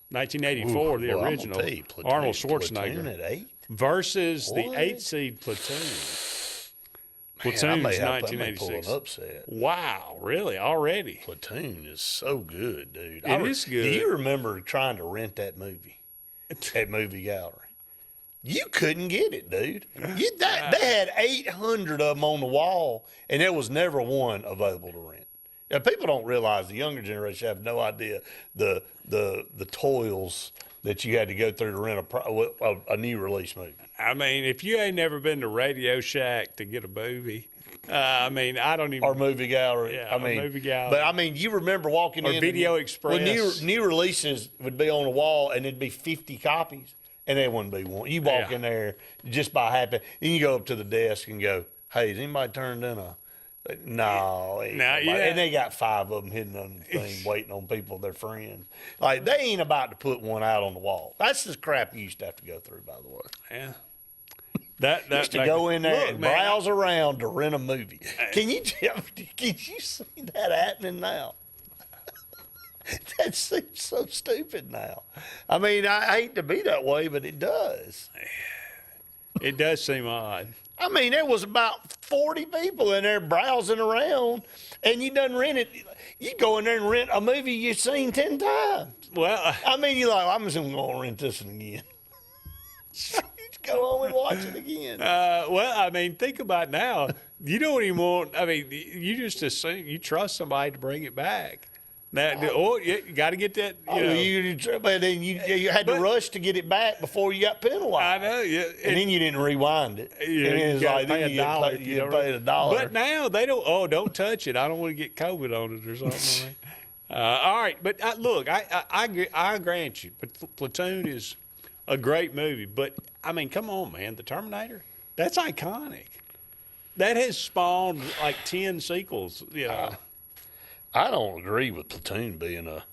1984, the original, Arnold Schwarzenegger, at 8? versus the 8th seed Platoon. Platoon's 1986. Upset. Wow, really? Already? Platoon is so good, dude. It is good. Do you remember trying to rent that movie at Movie Gallery? You couldn't get it, dude. They had 800 of them on the wall, and there was never one available to rent. Now, people don't realize, the younger generation have no idea the toils that you had to go through to rent a new release movie. I mean, if you ain't never been to Radio Shack to get a movie, I mean, I don't even. Or Movie Gallery. Yeah, Movie Gallery. But, I mean, you remember walking in. Or Video Express. When new releases would be on the wall, and there'd be 50 copies, and there wouldn't be one. You walk in there just by happen. Then you go up to the desk and go, hey, has anybody turned in a. No, and they got 5 of them hidden under the thing, waiting on people, their friends. Like, they ain't about to put one out on the wall. That's the crap you used to have to go through, by the way. Yeah. That used to go in there and browse around to rent a movie. Can you see that happening now? That seems so stupid now. I mean, I hate to be that way, but it does. It does seem odd. I mean, there was about 40 people in there browsing around, and you done rent it. You go in there and rent a movie you've seen 10 times. Well, I mean, you're like, I'm just going to rent this one again. Go home and watch it again. Well, I mean, think about it now. You don't even want, I mean, you just assume, you trust somebody to bring it back. Now, you got to get that. But then you had to rush to get it back before you got penalized. I know, yeah. And then you didn't rewind it. Yeah, and you it's got like, to pay then you paid $1. But now they don't. Oh, don't touch it. I don't want to get COVID on it or something. All right, but look, I grant you, Platoon is a great movie. But I mean, come on, man, The Terminator, that's iconic. That has spawned like 10 sequels. You know. I don't agree with Platoon being a.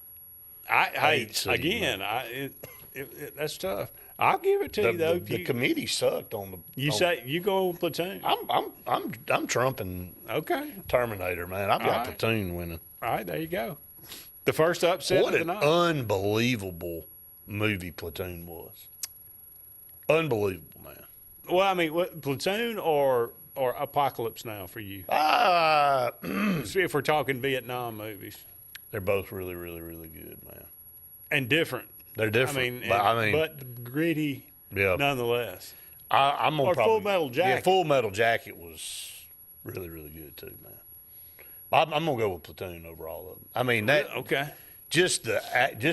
Again, that's tough. I'll give it to you though. The committee sucked on the. You say you go on Platoon. I'm trumping. Okay. Terminator, man. I've got Platoon winning. All right, there you go. The first upset What of the an night. unbelievable movie Platoon was. Unbelievable, man. Well, I mean, what, Platoon or Apocalypse Now for you? If we're talking Vietnam movies, they're both really, really, really good, man. And different. They're different. But gritty, nonetheless. I'm gonna Full Metal Jacket. Yeah, Full Metal Jacket was really, really good too, man. I'm gonna go with Platoon over all of them. I mean that. Okay. Just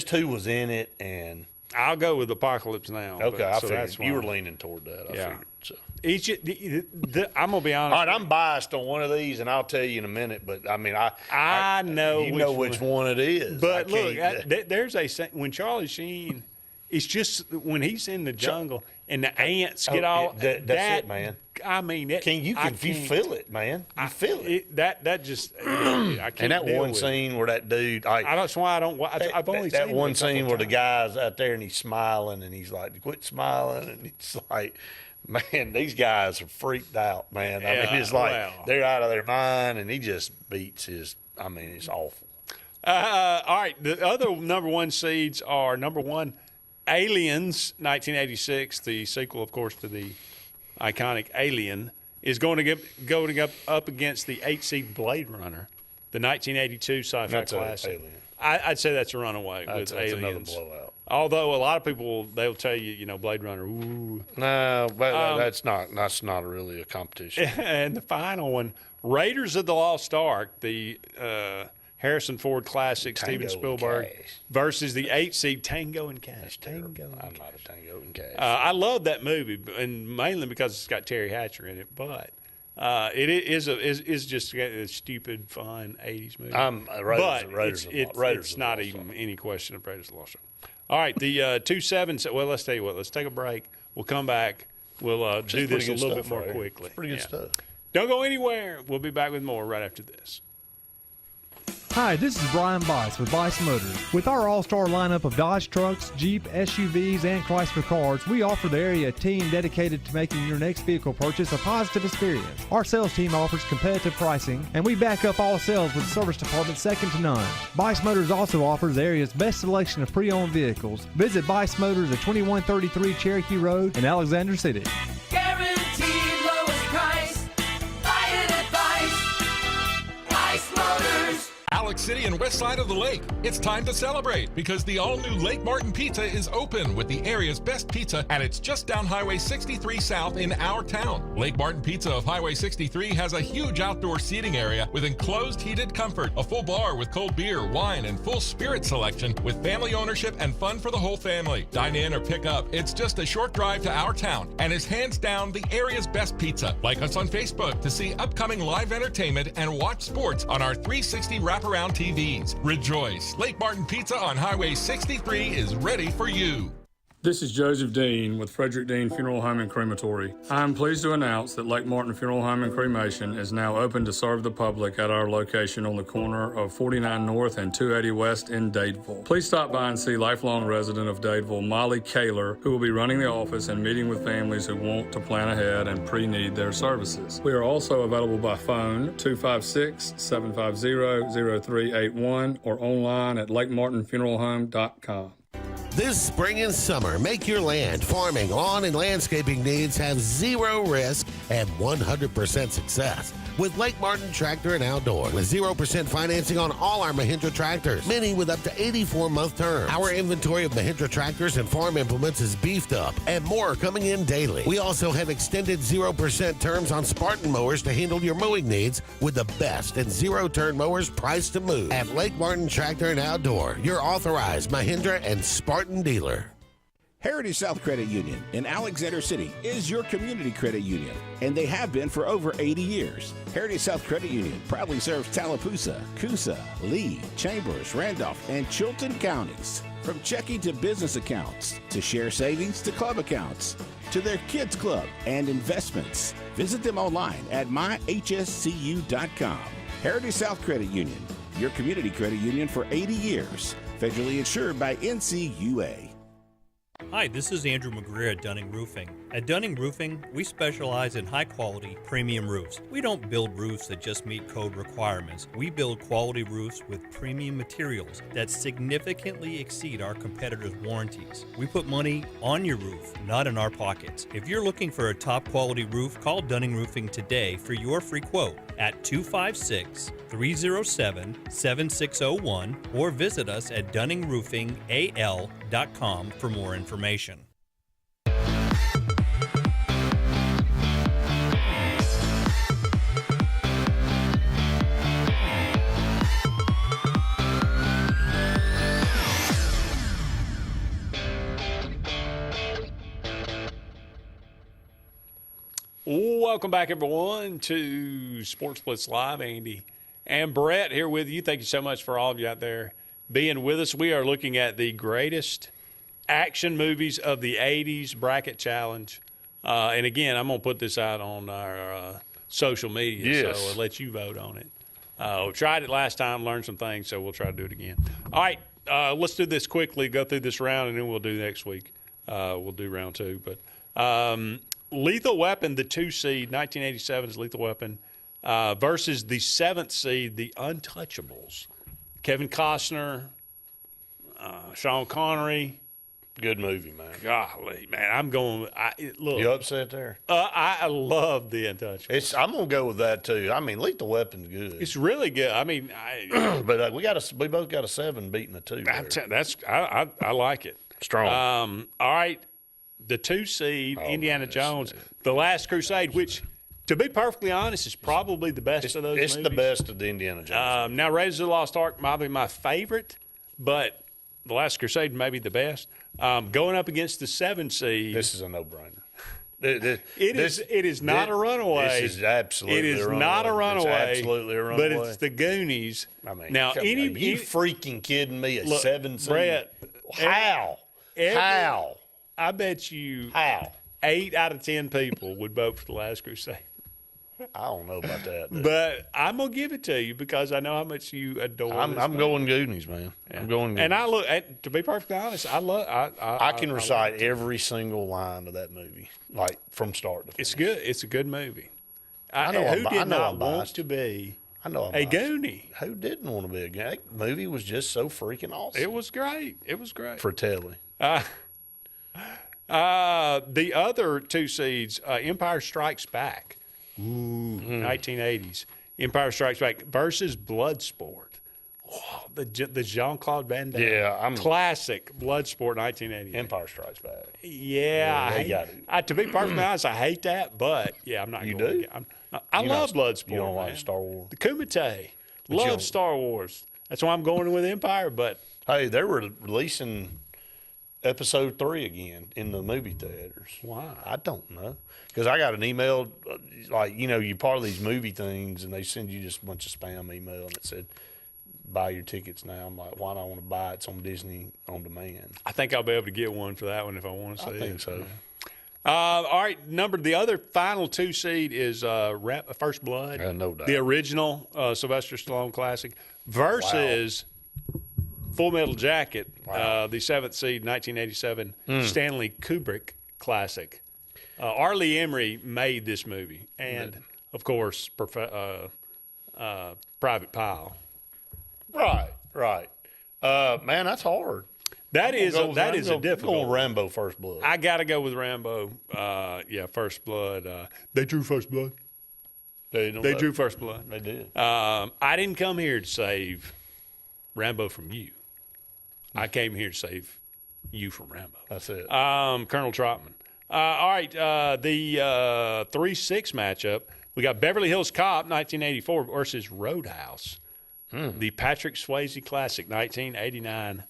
who was in it, and I'll go with Apocalypse Now. Okay, I figured that's you were leaning toward that. I figured. So. I'm gonna be honest. All right, I'm biased on one of these, and I'll tell you in a minute. But I mean, I know you know which one it is. But look, there's when Charlie Sheen, it's just when he's in the jungle and the ants get all that's it, man. I mean, you feel it, man. You feel it. That just I can't. And that deal one with scene where that dude, that's why I don't. I've only that seen one it a couple scene where the times. guy's out there and he's smiling and he's like, "Quit smiling," and it's like, man, these guys are freaked out, man. I mean, it's like they're out of their mind, and he just beats his. I mean, it's awful. All right, the other number one seeds are number one, Aliens, 1986, the sequel, of course, to the iconic Alien, is going to go up against the 8 seed Blade Runner, the 1982 sci-fi That's classic. Alien. I'd say that's a runaway That's with Aliens. another blowout. Although a lot of people they'll tell you, Blade Runner. Ooh. No, but that's not really a competition. And the final one, Raiders of the Lost Ark, the Harrison Ford classic, Tango Steven Spielberg, and Cash. versus the 8 seed Tango and Cash. I'm not a Tango and Cash. I love that movie, and mainly because it's got Terry Hatcher in it. But it is just a stupid, fun 80s movie. It's not even any question of Raiders of the Lost Ark. All right, the 2-7. Well, let's tell you what. Let's take a break. We'll come back. We'll do this a little bit more quickly. Pretty good stuff. Don't go anywhere. We'll be back with more right after this. Hi, this is Brian Bice with Bice Motors. With our all-star lineup of Dodge trucks, Jeep, SUVs, and Chrysler cars, we offer the area team dedicated to making your next vehicle purchase a positive experience. Our sales team offers competitive pricing, and we back up all sales with a service department second to none. Bice Motors also offers the area's best selection of pre-owned vehicles. Visit Bice Motors at 2133 Cherokee Road in Alexander City. Guaranteed lowest price. Buy it at Bice Motors. Alex City and west side of the lake. It's time to celebrate because the all-new Lake Martin Pizza is open with the area's best pizza, and it's just down Highway 63 South in our town. Lake Martin Pizza of Highway 63 has a huge outdoor seating area with enclosed heated comfort, a full bar with cold beer, wine, and full spirit selection with family ownership and fun for the whole family. Dine in or pick up. It's just a short drive to our town and is hands down the area's best pizza. Like us on Facebook to see upcoming live entertainment and watch sports on our 360 wraparound TVs. Rejoice! Lake Martin Pizza on Highway 63 is ready for you. This is Joseph Dean with Frederick Dean Funeral Home and Crematory. I am pleased to announce that Lake Martin Funeral Home and Cremation is now open to serve the public at our location on the corner of 49 North and 280 West in Dadeville. Please stop by and see lifelong resident of Dadeville, Molly Kaler, who will be running the office and meeting with families who want to plan ahead and pre-need their services. We are also available by phone 256-750-0381 or online at lakemartinfuneralhome.com. This spring and summer, make your land, farming, lawn, and landscaping needs have zero risk and 100% success with Lake Martin Tractor and Outdoor. With 0% financing on all our Mahindra tractors, many with up to 84-month terms. Our inventory of Mahindra tractors and farm implements is beefed up, and more are coming in daily. We also have extended 0% terms on Spartan mowers to handle your mowing needs with the best and zero-turn mowers priced to move. At Lake Martin Tractor and Outdoor, your authorized Mahindra and Spartan dealer. Heritage South Credit Union in Alexander City is your community credit union, and they have been for over 80 years. Heritage South Credit Union proudly serves Tallapoosa, Coosa, Lee, Chambers, Randolph, and Chilton counties. From checking to business accounts, to share savings to club accounts, to their kids club and investments. Visit them online at myhscu.com. Heritage South Credit Union, your community credit union for 80 years. Federally insured by NCUA. Hi, this is Andrew McGreer at Dunning Roofing. At Dunning Roofing, we specialize in high-quality, premium roofs. We don't build roofs that just meet code requirements. We build quality roofs with premium materials that significantly exceed our competitors' warranties. We put money on your roof, not in our pockets. If you're looking for a top-quality roof, call Dunning Roofing today for your free quote at 256-307-7601 or visit us at DunningRoofingAL.com for more information. Welcome back, everyone, to Sports Blitz Live. Andy and Brett here with you. Thank you so much for all of you out there being with us. We are looking at the greatest action movies of the 80s bracket challenge. And, again, I'm going to put this out on our social media, so I'll let you vote on it. We tried it last time, learned some things, so we'll try to do it again. All right, let's do this quickly, go through this round, and then we'll do next week. We'll do round 2. But Lethal Weapon, the 2 seed, 1987's Lethal Weapon, versus the 7th seed, the Untouchables. Kevin Costner, Sean Connery. Good movie, man. Golly, man, I'm going. Look, you upset there? I love the Untouchables. I'm gonna go with that too. I mean, Lethal Weapon's good. It's really good. I mean, but we both got a 7 beating a 2. I like it. Strong. All right, the 2 seed, Indiana Jones, The Last Crusade, which, to be perfectly honest, is probably the best of those movies. It's the best of the Indiana Jones. Now, Raiders of the Lost Ark might be my favorite, but The Last Crusade may be the best. Going up against the 7 seed. This is a no-brainer. It is not a runaway. This is absolutely It is a runaway. not a runaway. It's absolutely a runaway. But it's the Goonies. I mean, now, are you freaking kidding me? A 7 seed? Brett, How? How? I bet you 8 out of 10 people would vote for The Last Crusade. I don't know about that. Dude. But I'm going to give it to you because I know how much you adore I'm going Goonies, man. Yeah. I'm going Goonies. And I look, to be perfectly honest, I can recite every single line of that movie, like from start to finish. It's good. It's a good movie. Who did not want to be a Goonie? Who didn't want to be a Goonie? That movie was just so freaking awesome. It was great. It was great. For telly. The other 2 seeds, Empire Strikes Back. 1980s. Empire Strikes Back versus Bloodsport. Oh, the Jean-Claude Van Damme. Classic Bloodsport, 1980. Empire Strikes Back. To be perfectly honest, I hate that, but I'm not. You do? I love Bloodsport. You don't like Star Wars? The Kumite. Love Star Wars. That's why I'm going with Empire. But hey, they were releasing Episode 3 again in the movie theaters. Why? I don't know. Because I got an email, you're part of these movie things, and they send you just a bunch of spam email, and it said, buy your tickets now. I'm like, why do I want to buy it? It's on Disney On Demand. I think I'll be able to get one for that one if I want to see it. I think so. All right, the other final 2 seed is First Blood. No doubt. The original Sylvester Stallone classic versus Full Metal Jacket, the 7th seed, 1987 Stanley Kubrick classic. R. Lee Emery made this movie, and of course, Private Pile. Right. Man, that's hard. That is a difficult. Going Rambo First Blood. I got to go with Rambo. First Blood. They drew First Blood. They drew First Blood. They did. I didn't come here to save Rambo from you. I came here to save you from Rambo. That's it. Colonel Trotman. All right, the 3-6 matchup. We got Beverly Hills Cop, 1984 versus Roadhouse. The Patrick Swayze classic, 1989.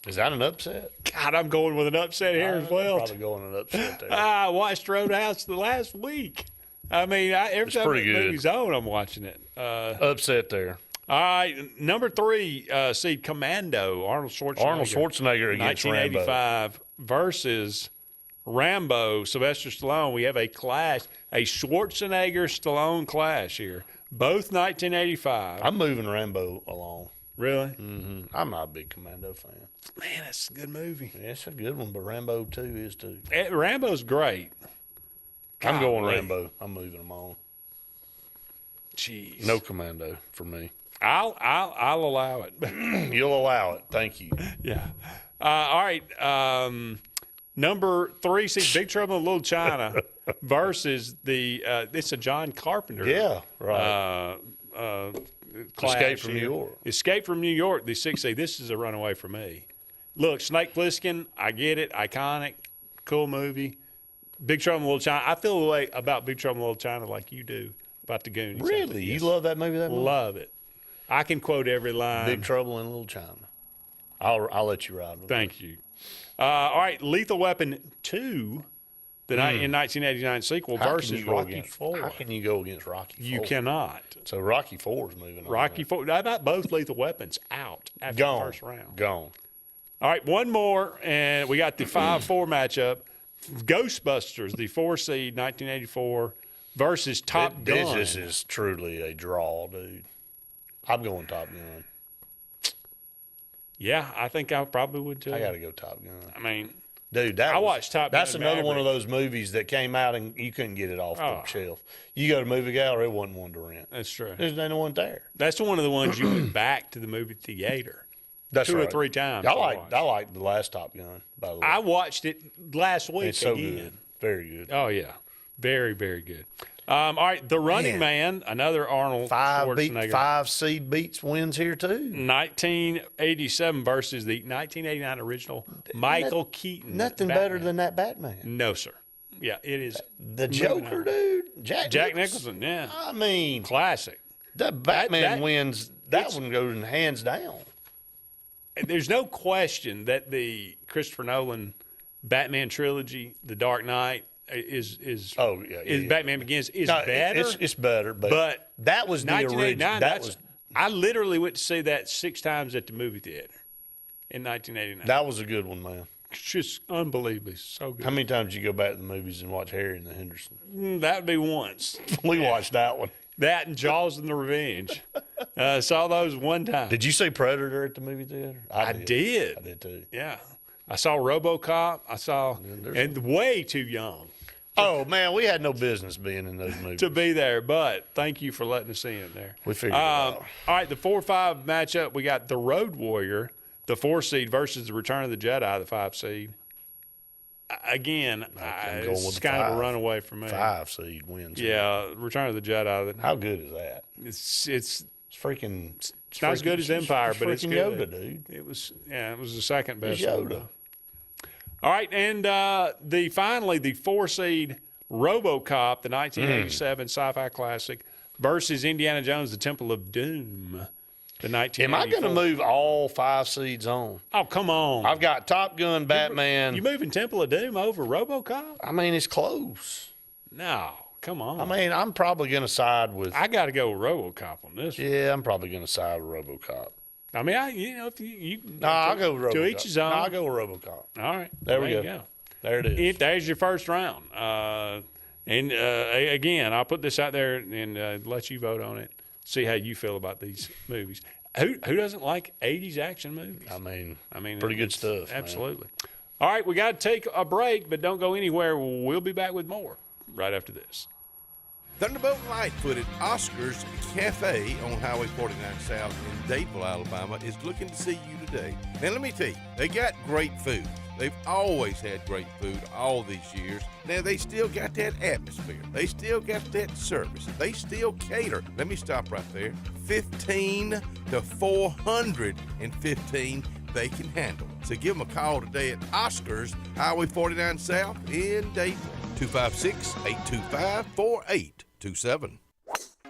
Is that an upset? God, I'm going with an upset here as well. Probably going an upset there. I watched Roadhouse the last week. I mean, every time the movie's on, I'm watching it. Upset there. All right, number 3 seed Commando, Arnold Schwarzenegger against 1985 Rambo. versus Rambo, Sylvester Stallone. We have a clash, a Schwarzenegger-Stallone clash here. Both 1985. I'm moving Rambo along. Really? Mm-hmm. I'm not a big Commando fan. Man, that's a good movie. Yeah, it's a good one, but Rambo 2 is too. Rambo's great. I'm going Golly. Rambo. I'm moving them on. Jeez. No Commando for me. I'll allow it. You'll allow it. Thank you. Yeah. All right. Number 3 seed Big Trouble in Little China versus it's a John Carpenter. Yeah, right. Escape from New York. Escape from New York, the 6 seed. This is a runaway for me. Look, Snake Plissken, I get it. Iconic, cool movie. Big Trouble in Little China. I feel the way about Big Trouble in Little China like you do about the Goonies. Really? Yes. You love that movie that much? Love it. I can quote every line. Big Trouble in Little China. I'll let you ride with it. Thank you. All right, Lethal Weapon 2, in 1989 sequel versus Rocky 4. How can you go against Rocky 4? You cannot. So Rocky 4 is moving on. Rocky 4. How about both Lethal Weapons out after the first round? Gone. All right, one more, and we got the 5-4 matchup. Ghostbusters, the 4 seed, 1984, versus Top Gun. This is truly a draw, dude. I'm going Top Gun. Yeah, I think I probably would too. I got to go Top Gun. I mean, dude, I watched Top Gun. That's another one of those movies that came out and you couldn't get it off the shelf. You go to movie gallery, it wasn't one to rent. That's true. There's no one there. That's one of the ones you went back to the movie theater. That's 2 right. or 3 times. I like the last Top Gun, by the way. I watched it last week It's so again. good. Very good. Oh, yeah. Very, very good. All right, The Running Man, another Arnold Schwarzenegger. 5 seed beats wins here, too. 1987 versus the 1989 original Michael Keaton. Nothing better than that Batman. No, sir. Yeah, it is. The Joker, dude. Jack Nicholson, yeah. I mean. Classic. That Batman wins. That one goes in hands down. There's no question that the Christopher Nolan Batman trilogy, The Dark Knight, is Batman Begins is better. It's better, but that was the original. I literally went to see that 6 times at the movie theater in 1989. That was a good one, man. It's just unbelievably so good. How many times did you go back to the movies and watch Harry and the Henderson? That would be once. We watched that one. That and Jaws and the Revenge. Saw those one time. Did you see Predator at the movie theater? I did. I did too. Yeah. I saw RoboCop. And way too young. Oh, man, we had no business being in those movies. To be there, but thank you for letting us in there. We figured it out. All right, the 4-5 matchup, we got the Road Warrior, the 4 seed, versus the Return of the Jedi, the 5 seed. Again, it's kind of a runaway for me. 5 seed wins. Yeah, Return of the Jedi. How good is that? It's freaking. It's not as good as Empire, but it's good. Yoda, dude. It was the second best. It's Yoda. All right, and finally the 4 seed RoboCop, the 1987 sci-fi classic, versus Indiana Jones, the Temple of Doom, the 1984. Am I going to move all 5 seeds on? Oh, come on! I've got Top Gun, Batman. You moving Temple of Doom over RoboCop? I mean, it's close. No, come on. I mean, I'm probably going to side with. I got to go with RoboCop on this. Yeah, I'm probably going to side with RoboCop. I mean, if you no, I'll go with RoboCop. To each his own. No, I'll go with RoboCop. All right, there we go. There it is. There's your first round. Again, I'll put this out there and let you vote on it. See how you feel about these movies. Who doesn't like 80s action movies? I mean, pretty good stuff. Absolutely. Man. All right, we got to take a break, but don't go anywhere. We'll be back with more right after this. Thunderbolt and Lightfoot at Oscar's Cafe on Highway 49 South in Dadeville, Alabama is looking to see you today. Now, let me tell you, they got great food. They've always had great food all these years. Now, they still got that atmosphere. They still got that service. They still cater. Let me stop right there. 15 to 415 they can handle. So give them a call today at Oscar's, Highway 49 South in Dadeville. 256-825-4827.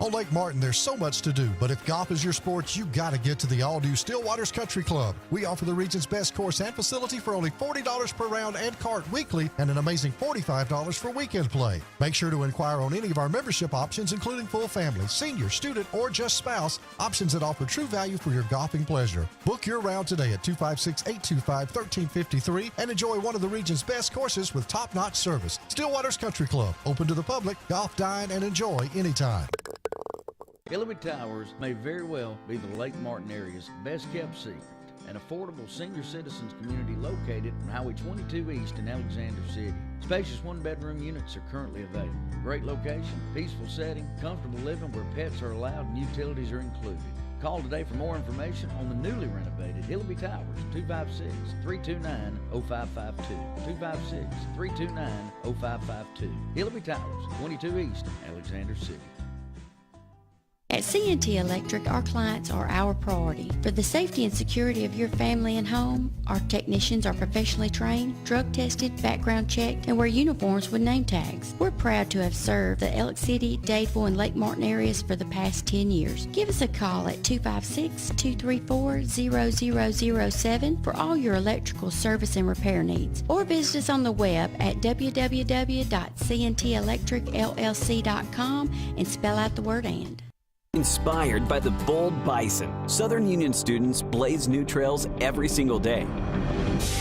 On Lake Martin, there's so much to do, but if golf is your sport, you got to get to the all-new Stillwaters Country Club. We offer the region's best course and facility for only $40 per round and cart weekly, and an amazing $45 for weekend play. Make sure to inquire on any of our membership options, including full family, senior, student, or just spouse, options that offer true value for your golfing pleasure. Book your round today at 256-825-1353 and enjoy one of the region's best courses with top-notch service. Stillwaters Country Club, open to the public, golf, dine, and enjoy anytime. Hillary Towers may very well be the Lake Martin area's best kept secret. An affordable senior citizens community located on Highway 22 East in Alexander City. Spacious one-bedroom units are currently available. Great location, peaceful setting, comfortable living where pets are allowed and utilities are included. Call today for more information on the newly renovated Hillary Towers, 256-329-0552. 256-329-0552. Hillary Towers, 22 East, Alexander City. At CNT Electric, our clients are our priority. For the safety and security of your family and home, our technicians are professionally trained, drug tested, background checked, and wear uniforms with name tags. We're proud to have served the Elk City, Dadeville, and Lake Martin areas for the past 10 years. Give us a call at 256-234-0007 for all your electrical service and repair needs, or visit us on the web at www.cntelectricllc.com and spell out the word "and." Inspired by the bold bison, Southern Union students blaze new trails every single day.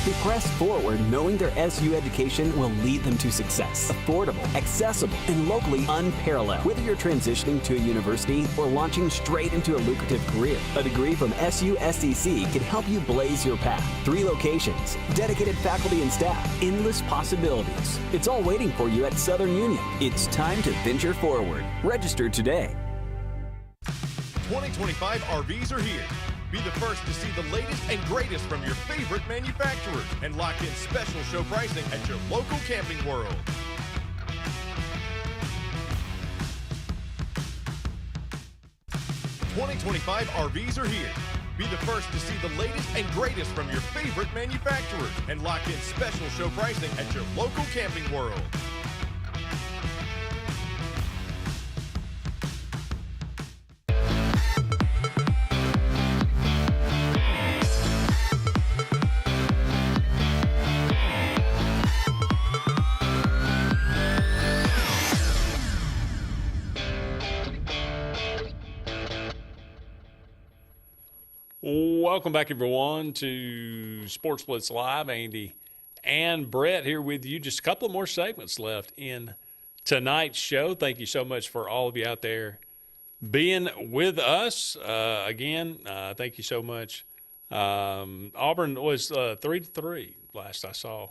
They press forward knowing their SU education will lead them to success. Affordable, accessible, and locally unparalleled. Whether you're transitioning to a university or launching straight into a lucrative career, a degree from SU SDC can help you blaze your path. 3 locations, dedicated faculty and staff, endless possibilities. It's all waiting for you at Southern Union. It's time to venture forward. Register today. 2025 RVs are here. Be the first to see the latest and greatest from your favorite manufacturers and lock in special show pricing at your local Camping World. '25 RVs are here. Be the first to see the latest and greatest from your favorite manufacturers and lock in special show pricing at your local Camping World. Welcome back, everyone, to Sports Blitz Live. Andy and Brett here with you. Just a couple of more segments left in tonight's show. Thank you so much for all of you out there being with us. Again, thank you so much. Auburn was 3-3 last I saw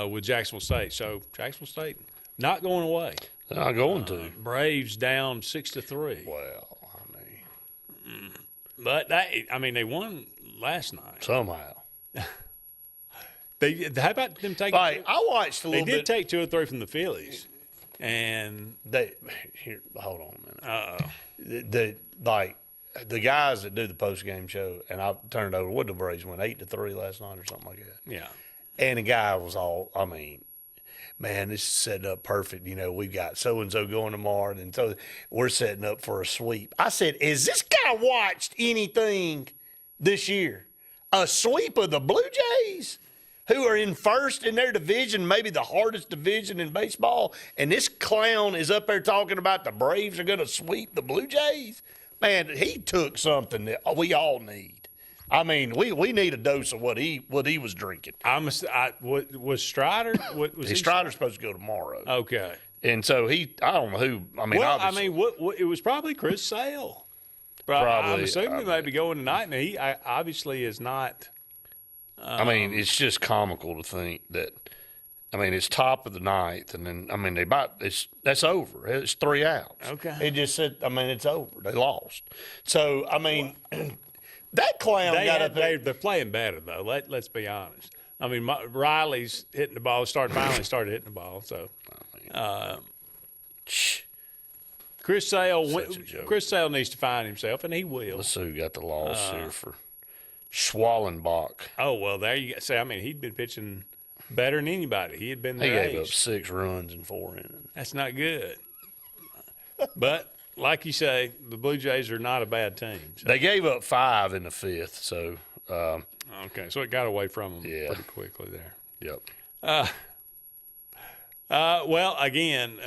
with Jacksonville State. So Jacksonville State not going away. They're not going to. Braves down 6-3. Well, but they won last night somehow. How about them taking? I watched a little bit. They did take 2 or 3 from the Phillies, and hold on a minute. The guys that do the post game show, and I turned over. What did the Braves win 8-3 last night or something like that? Yeah. And the guy was all. Man, this is set up perfect. You know, we've got so-and-so going tomorrow, and so we're setting up for a sweep. I said, has this guy watched anything this year? A sweep of the Blue Jays, who are in first in their division, maybe the hardest division in baseball, and this clown is up there talking about the Braves are going to sweep the Blue Jays? Man, he took something that we all need. We need a dose of what he was drinking. Was Strider? Strider's supposed to go tomorrow. Okay. And so I don't know who. It was probably Chris Sale. Probably. I'm assuming he may be going tonight, and he obviously is not. It's just comical to think that. It's top of the ninth, and then that's over. It's 3 outs. Okay. It just said. It's over. They lost. So that clown got up there. They're playing better, though. Let's be honest. Riley's hitting the ball. Finally started hitting the ball. So, Chris Sale needs to find himself, and he will. Let's see who got the loss here for Schwallenbach. Oh, well, there you go. See, he'd been pitching better than anybody. He had been He their gave up age. 6 runs in 4 innings. That's not good. But like you say, the Blue Jays are not a bad team. So. They gave up 5 in the 5th, so okay, so it got away from them pretty quickly there. Yep. Well, again,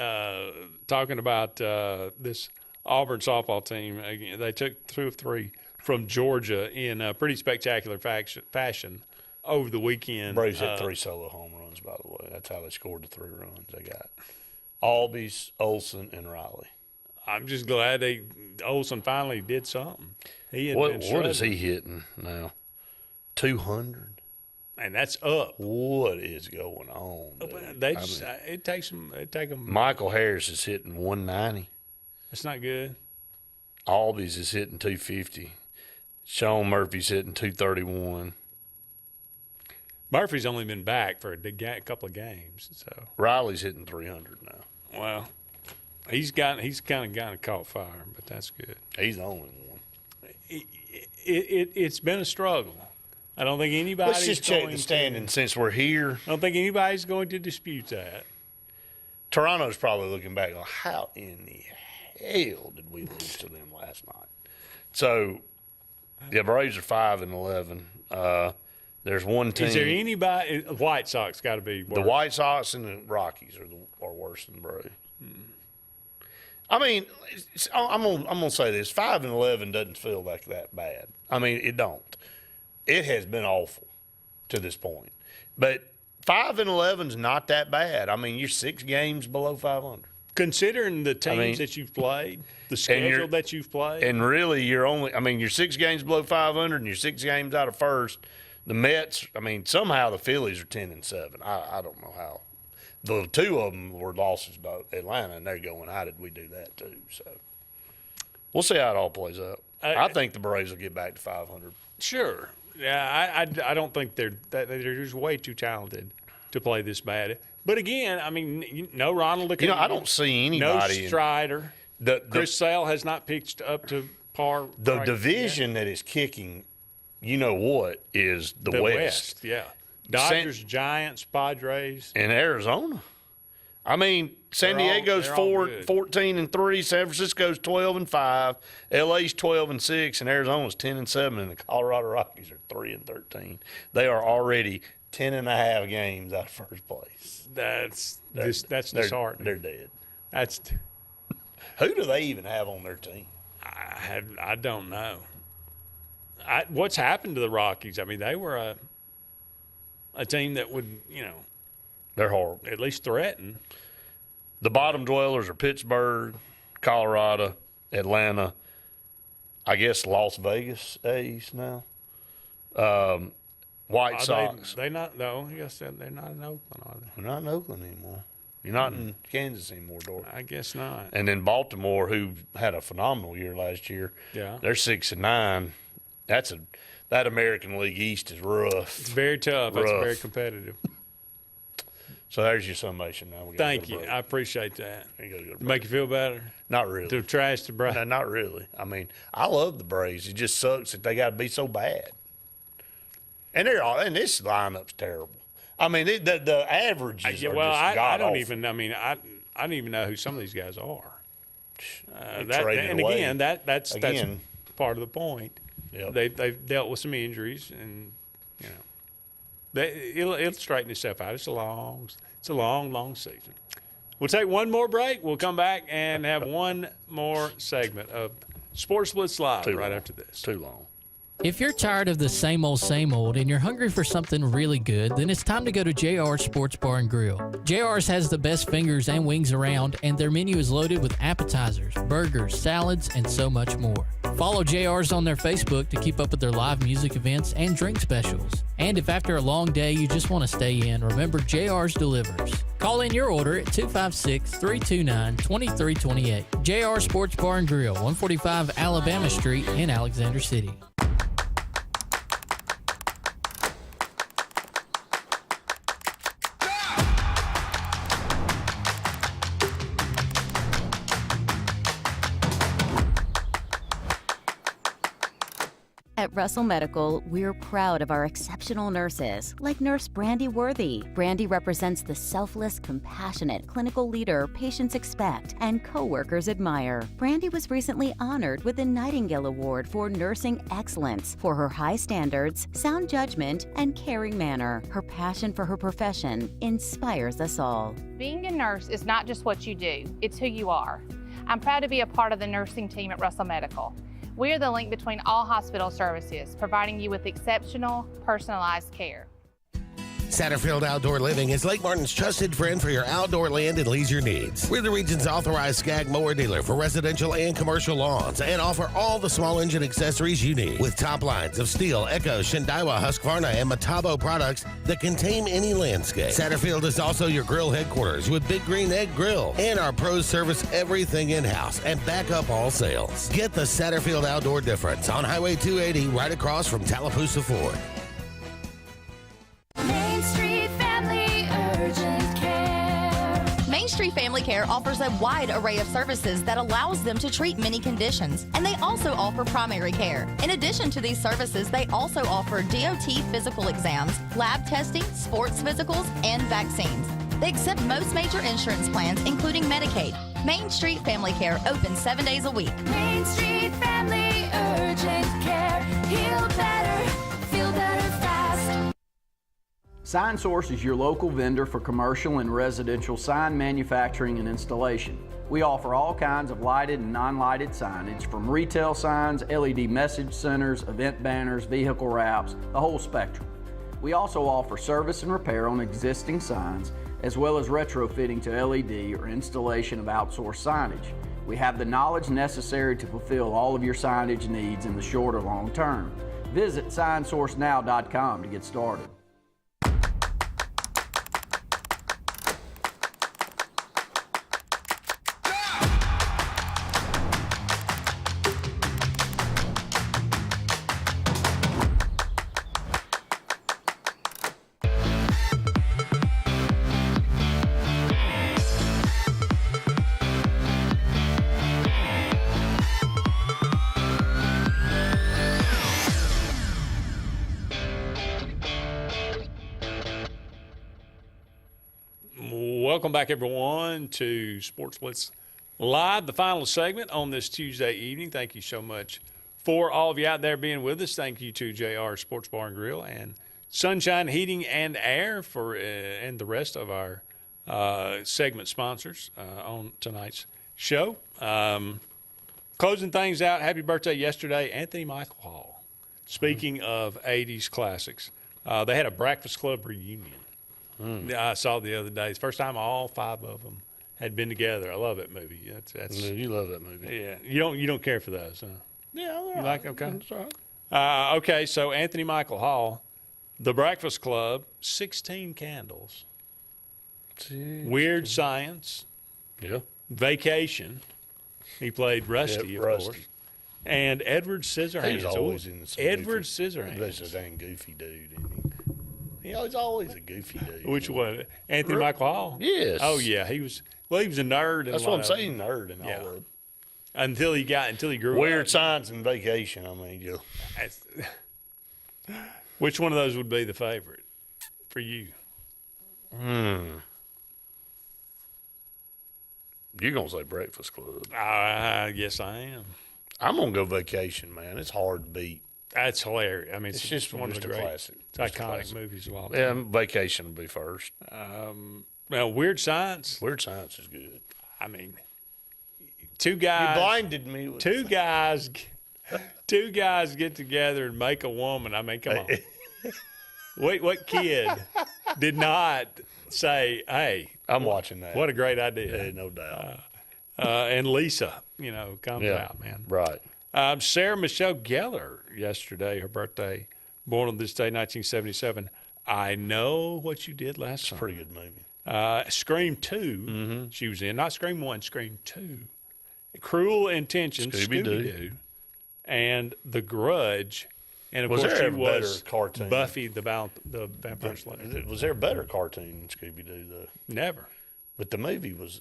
talking about this Auburn softball team, again, they took 2 of 3 from Georgia in a pretty spectacular fashion over the weekend. Braves had 3 solo home runs, by the way. That's how they scored the 3 runs they got. Albies, Olsen, and Riley. I'm just glad Olsen finally did something. What is he hitting now? 200. And that's up. What is going on? Dude? It takes them. Michael Harris is hitting 190. That's not good. Albies is hitting 250. Sean Murphy's hitting 231. Murphy's only been back for a couple of games, so Riley's hitting 300 now. Well, he's kind of caught fire, but that's good. He's the only one. It's been a struggle. I don't think anybody's Let's just check the standing since we're here. I don't think anybody's going to dispute that. Toronto's probably looking back on how in the hell did we lose to them last night? So, the Braves are 5-11. There's one team. Is there anybody? White Sox got to be worse. The White Sox and the Rockies are worse than the Braves. I mean, I'm gonna say this: 5-11 doesn't feel like that bad. I mean, it don't. It has been awful to this point, but 5-11 is not that bad. I mean, you're 6 games below 500. Considering the teams that you've played, the schedule that you've played, and really, you're 6 games below 500, and you're 6 games out of first. The Mets, I mean, somehow the Phillies are 10-7. I don't know how. The 2 of them were losses to Atlanta, and they're going, how did we do that too? So we'll see how it all plays out. I think the Braves will get back to 500. Sure. Yeah, I don't think they're just way too talented to play this bad. But again, I mean, no Ronald Acuna. I don't see anybody. No Strider. Chris Sale has not pitched up to par. The division that is kicking, you know what, is the West. Yeah. Dodgers, Giants, Padres. And Arizona. I mean, San Diego's 14-3, San Francisco's 12-5, LA's 12-6, and Arizona's 10-7, and the Colorado Rockies are 3-13. They are already 10.5 games out of first place. That's disheartening. They're dead. Who do they even have on their team? I don't know. What's happened to the Rockies? I mean, they were a team that would, they're horrible. At least threaten. The bottom dwellers are Pittsburgh, Colorado, Atlanta, I guess Las Vegas A's now. White Sox. They not though. I guess they're not in Oakland, are they? They're not in Oakland anymore. You're not in Kansas anymore, Dorothy. I guess not. And then Baltimore, who had a phenomenal year last year. Yeah. They're 6-9. That American League East is rough. It's very tough. It's very competitive. So there's your summation now. Thank you. I appreciate that. Go make you feel better? Not really. To trash the Braves? No, not really. I mean, I love the Braves. It just sucks that they got to be so bad. And this lineup's terrible. I mean, the averages are just I don't even. I mean, I don't even know who some of these guys are. That's part of the point. Yep. They've dealt with some injuries, and it'll straighten itself out. It's a long season. We'll take one more break. We'll come back and have one more segment of Sports Blitz Live after this. Too long. If you're tired of the same old and you're hungry for something really good, then it's time to go to JR's Sports Bar and Grill. JR's has the best fingers and wings around, and their menu is loaded with appetizers, burgers, salads, and so much more. Follow JR's on their Facebook to keep up with their live music events and drink specials. And if after a long day you just want to stay in, remember JR's delivers. Call in your order at 256-329-2328. JR Sports Bar and Grill, 145 Alabama Street in Alexander City. At Russell Medical, we're proud of our exceptional nurses, like Nurse Brandy Worthy. Brandy represents the selfless, compassionate clinical leader patients expect and coworkers admire. Brandy was recently honored with the Nightingale Award for Nursing Excellence for her high standards, sound judgment, and caring manner. Her passion for her profession inspires us all. Being a nurse is not just what you do, it's who you are. I'm proud to be a part of the nursing team at Russell Medical. We are the link between all hospital services, providing you with exceptional, personalized care. Satterfield Outdoor Living is Lake Martin's trusted friend for your outdoor land and leisure needs. We're the region's authorized Skag mower dealer for residential and commercial lawns and offer all the small engine accessories you need. With top lines of Steel, Echo, Shindaiwa, Husqvarna, and Metabo products that can tame any landscape. Satterfield is also your grill headquarters with Big Green Egg Grill. And our pros service everything in-house and back up all sales. Get the Satterfield Outdoor difference on Highway 280 right across from Tallapoosa Ford. Main Street Family Urgent Care. Main Street Family Care offers a wide array of services that allows them to treat many conditions, and they also offer primary care. In addition to these services, they also offer DOT physical exams, lab testing, sports physicals, and vaccines. They accept most major insurance plans, including Medicaid. Main Street Family Care opens 7 days a week. Main Street Family Urgent Care. Heal better, feel better fast. Sign Source is your local vendor for commercial and residential sign manufacturing and installation. We offer all kinds of lighted and non-lighted signage, from retail signs, LED message centers, event banners, vehicle wraps, the whole spectrum. We also offer service and repair on existing signs, as well as retrofitting to LED or installation of outsourced signage. We have the knowledge necessary to fulfill all of your signage needs in the short or long term. Visit signsourcenow.com to get started. Welcome back, everyone, to Sports Blitz Live, the final segment on this Tuesday evening. Thank you so much for all of you out there being with us. Thank you to JR Sports Bar and Grill and Sunshine Heating and Air for and the rest of our segment sponsors on tonight's show. Closing things out, happy birthday yesterday, Anthony Michael Hall. Speaking of 80s classics, they had a Breakfast Club reunion. I saw the other day. It's the first time all 5 of them had been together. I love that movie. That's you love that movie. Yeah, you don't care for those, huh? Yeah, you like okay. That's all right. Okay, so Anthony Michael Hall, The Breakfast Club, 16 Candles, Weird Science, Vacation. He played Rusty, of course, and Edward Scissorhands. He was always in the Edward Scissorhands. He's a dang goofy dude, isn't he? He's always a goofy dude. Which one? Anthony Michael Hall? Yes. Oh yeah, he was. Well, he was a nerd. That's what I'm saying, nerd and all of it. Until he grew up. Weird Science and Vacation. I mean, Which one of those would be the favorite for you? You're gonna say Breakfast Club. Yes, I am. I'm gonna go Vacation, man. It's hard to beat. That's hilarious. I mean, it's just one of the great classic. It's iconic movies of all time. Yeah, Vacation will be first. Well, Weird Science. Weird Science is good. I mean, two guys. You blinded me. With two guys get together and make a woman. I mean, come on. Wait, what kid did not say, "Hey, I'm watching that. What a great idea!" Yeah, no doubt. And Lisa, comes out, man. Right. Sarah Michelle Gellar yesterday, her birthday, born on this day, 1977. I Know What You Did Last Summer. Pretty good movie. Scream 2, she was in. Not Scream 1, Scream 2. Cruel Intentions, Scooby-Doo. And The Grudge. And, of course, she was cartoon? Buffy the Vampire Slayer. Was there a better cartoon than Scooby-Doo, though? Never. But the movie was,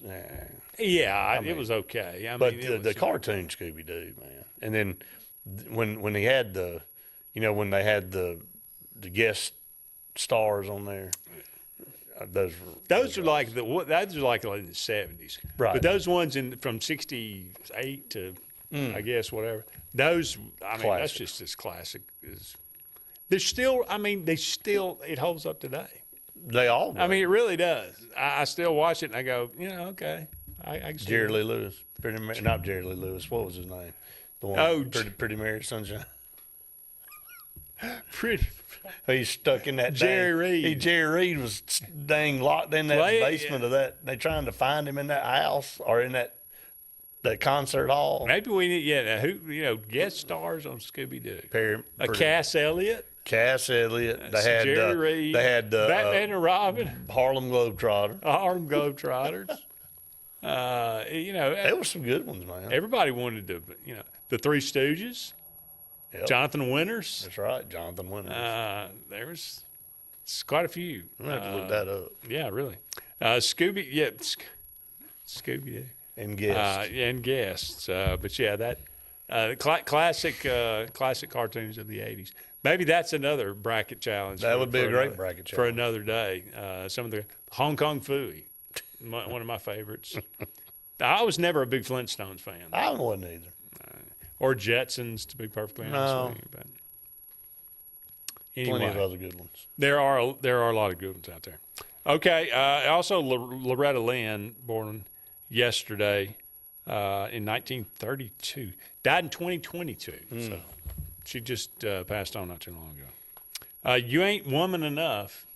it was okay. But the cartoon Scooby-Doo, man. And then when they had when they had the guest stars on there, those are like in the 70s, right? But those ones from 68 to I guess whatever. Those, I mean, that's just as classic as. They're still. I mean, it holds up today. They all do. I mean, it really does. I still watch it and I go, okay. I can see Jerry Lee Lewis. Not Jerry Lee Lewis. What was his name? The one Pretty Mary Sunshine. Pretty. He's stuck in that Jerry Reed. Jerry Reed was dang locked in that basement of that. They trying to find him in that house or in that concert hall. Maybe we need, guest stars on Scooby Doo. Cass Elliott. They had Jerry Reed. They had Batman and Robin. Harlem Globetrotters. There were some good ones, man. Everybody wanted the Three Stooges. Yep. Jonathan Winters. That's right, Jonathan Winters. There was quite a few. I'm going to have to look that up. Yeah, really. Scooby Doo. And guests. And guests. But yeah, that classic cartoons of the 80s. Maybe that's another bracket challenge. That would be a great bracket challenge. For another day. Some of the Hong Kong Phooey, one of my favorites. I was never a big Flintstones fan. I wasn't either. Or Jetsons, to be perfectly honest with you. But anyway, plenty of other good ones. There are a lot of good ones out there. Okay. Also, Loretta Lynn, born yesterday in 1932, died in 2022. So she just passed on not too long ago. You Ain't Woman Enough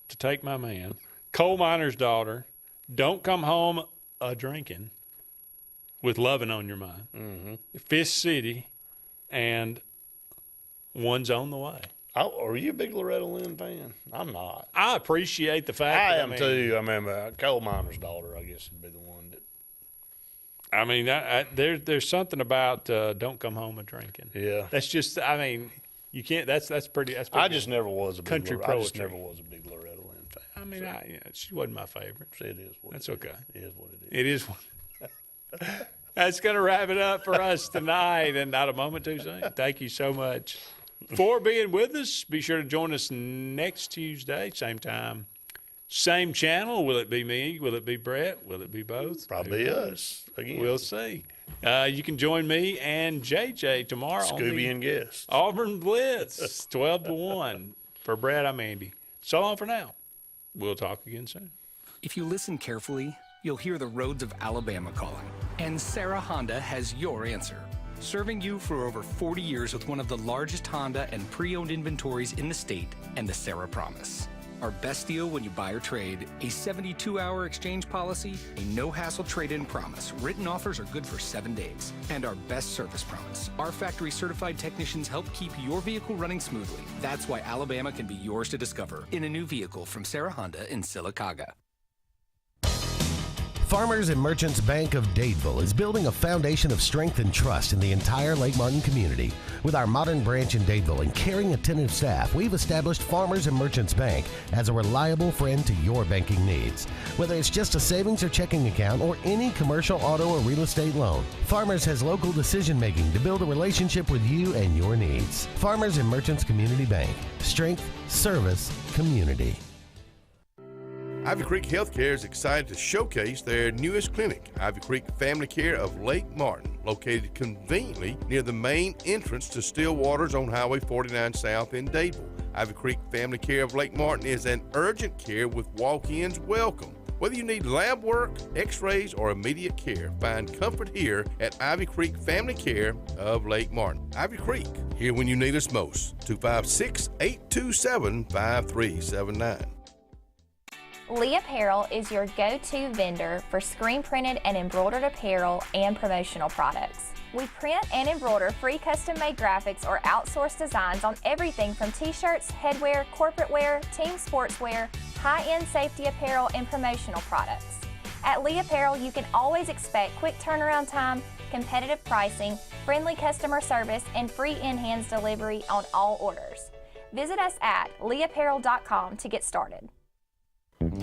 to Take My Man. Coal Miner's Daughter. Don't Come Home a-Drinking. With Lovin' on Your Mind. Mm-hmm. Fist City, and One's on the Way. Oh, are you a big Loretta Lynn fan? I'm not. I appreciate the fact I that am too. I mean, Coal Miner's Daughter, I guess, would be the one that. I mean, there's something about Don't Come Home a Drinking. Yeah. That's just. I mean, you can't. That's pretty. That's pretty I just never was a big country poetry. I just never was a big Loretta Lynn fan. I mean, she wasn't my favorite. It is. That's okay. It is what it is. It is. That's going to wrap it up for us tonight, and not a moment too soon. Thank you so much for being with us. Be sure to join us next Tuesday, same time, same channel. Will it be me? Will it be Brett? Will it be both? Probably us again. We'll see. You can join me and JJ tomorrow. Scooby and guests. Auburn Blitz, 12-1. For Brett, I'm Andy. So long for now. We'll talk again soon. If you listen carefully, you'll hear the roads of Alabama calling. And Sarah Honda has your answer. Serving you for over 40 years with one of the largest Honda and pre-owned inventories in the state and the Sarah Promise. Our best deal when you buy or trade, a 72-hour exchange policy, a no-hassle trade-in promise. Written offers are good for 7 days. And our best service promise. Our factory-certified technicians help keep your vehicle running smoothly. That's why Alabama can be yours to discover in a new vehicle from Sarah Honda in Sylacauga. Farmers and Merchants Bank of Dadeville is building a foundation of strength and trust in the entire Lake Martin community. With our modern branch in Dadeville and caring, attentive staff, we've established Farmers and Merchants Bank as a reliable friend to your banking needs. Whether it's just a savings or checking account or any commercial, auto, or real estate loan, Farmers has local decision-making to build a relationship with you and your needs. Farmers and Merchants Community Bank. Strength, service, community. Ivy Creek Healthcare is excited to showcase their newest clinic, Ivy Creek Family Care of Lake Martin, located conveniently near the main entrance to Stillwater's on Highway 49 South in Dadeville. Ivy Creek Family Care of Lake Martin is an urgent care with walk-ins welcome. Whether you need lab work, x-rays, or immediate care, find comfort here at Ivy Creek Family Care of Lake Martin. Ivy Creek, here when you need us most. 256-827-5379. Lee Apparel is your go-to vendor for screen printed and embroidered apparel and promotional products. We print and embroider free custom-made graphics or outsourced designs on everything from t-shirts, headwear, corporate wear, team sportswear, high-end safety apparel, and promotional products. At Lee Apparel, you can always expect quick turnaround time, competitive pricing, friendly customer service, and free in-hands delivery on all orders. Visit us at leeapparel.com to get started.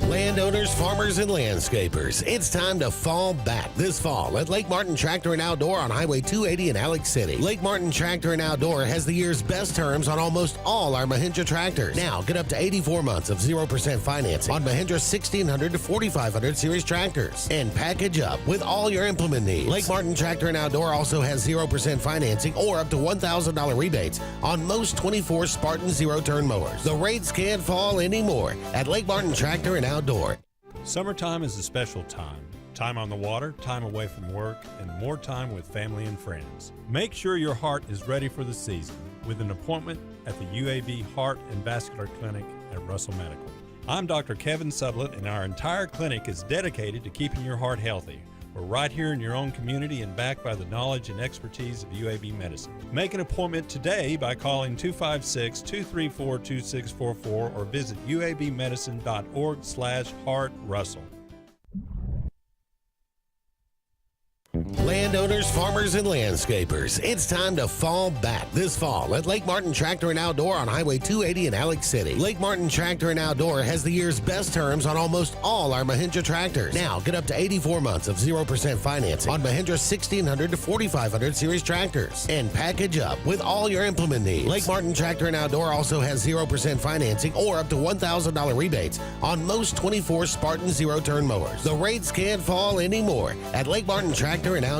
Landowners, farmers, and landscapers, it's time to fall back this fall at Lake Martin Tractor and Outdoor on Highway 280 in Alex City. Lake Martin Tractor and Outdoor has the year's best terms on almost all our Mahindra tractors. Now, get up to 84 months of 0% financing on Mahindra 1600 to 4500 series tractors. And package up with all your implement needs. Lake Martin Tractor and Outdoor also has 0% financing or up to $1,000 rebates on most 24 Spartan zero-turn mowers. The rates can't fall anymore at Lake Martin Tractor and Outdoor. Summertime is a special time. Time on the water, time away from work, and more time with family and friends. Make sure your heart is ready for the season with an appointment at the UAB Heart and Vascular Clinic at Russell Medical. I'm Dr. Kevin Sutherland, and our entire clinic is dedicated to keeping your heart healthy. We're right here in your own community and backed by the knowledge and expertise of UAB Medicine. Make an appointment today by calling 256-234-2644 or visit uabmedicine.org/heartrussell. Landowners, farmers, and landscapers, it's time to fall back this fall at Lake Martin Tractor and Outdoor on Highway 280 in Alex City. Lake Martin Tractor and Outdoor has the year's best terms on almost all our Mahindra tractors. Now, get up to 84 months of 0% financing on Mahindra 1600 to 4500 series tractors. And package up with all your implement needs. Lake Martin Tractor and Outdoor also has 0% financing or up to $1,000 rebates on most 24 Spartan zero-turn mowers. The rates can't fall anymore at Lake Martin Tractor and Outdoor.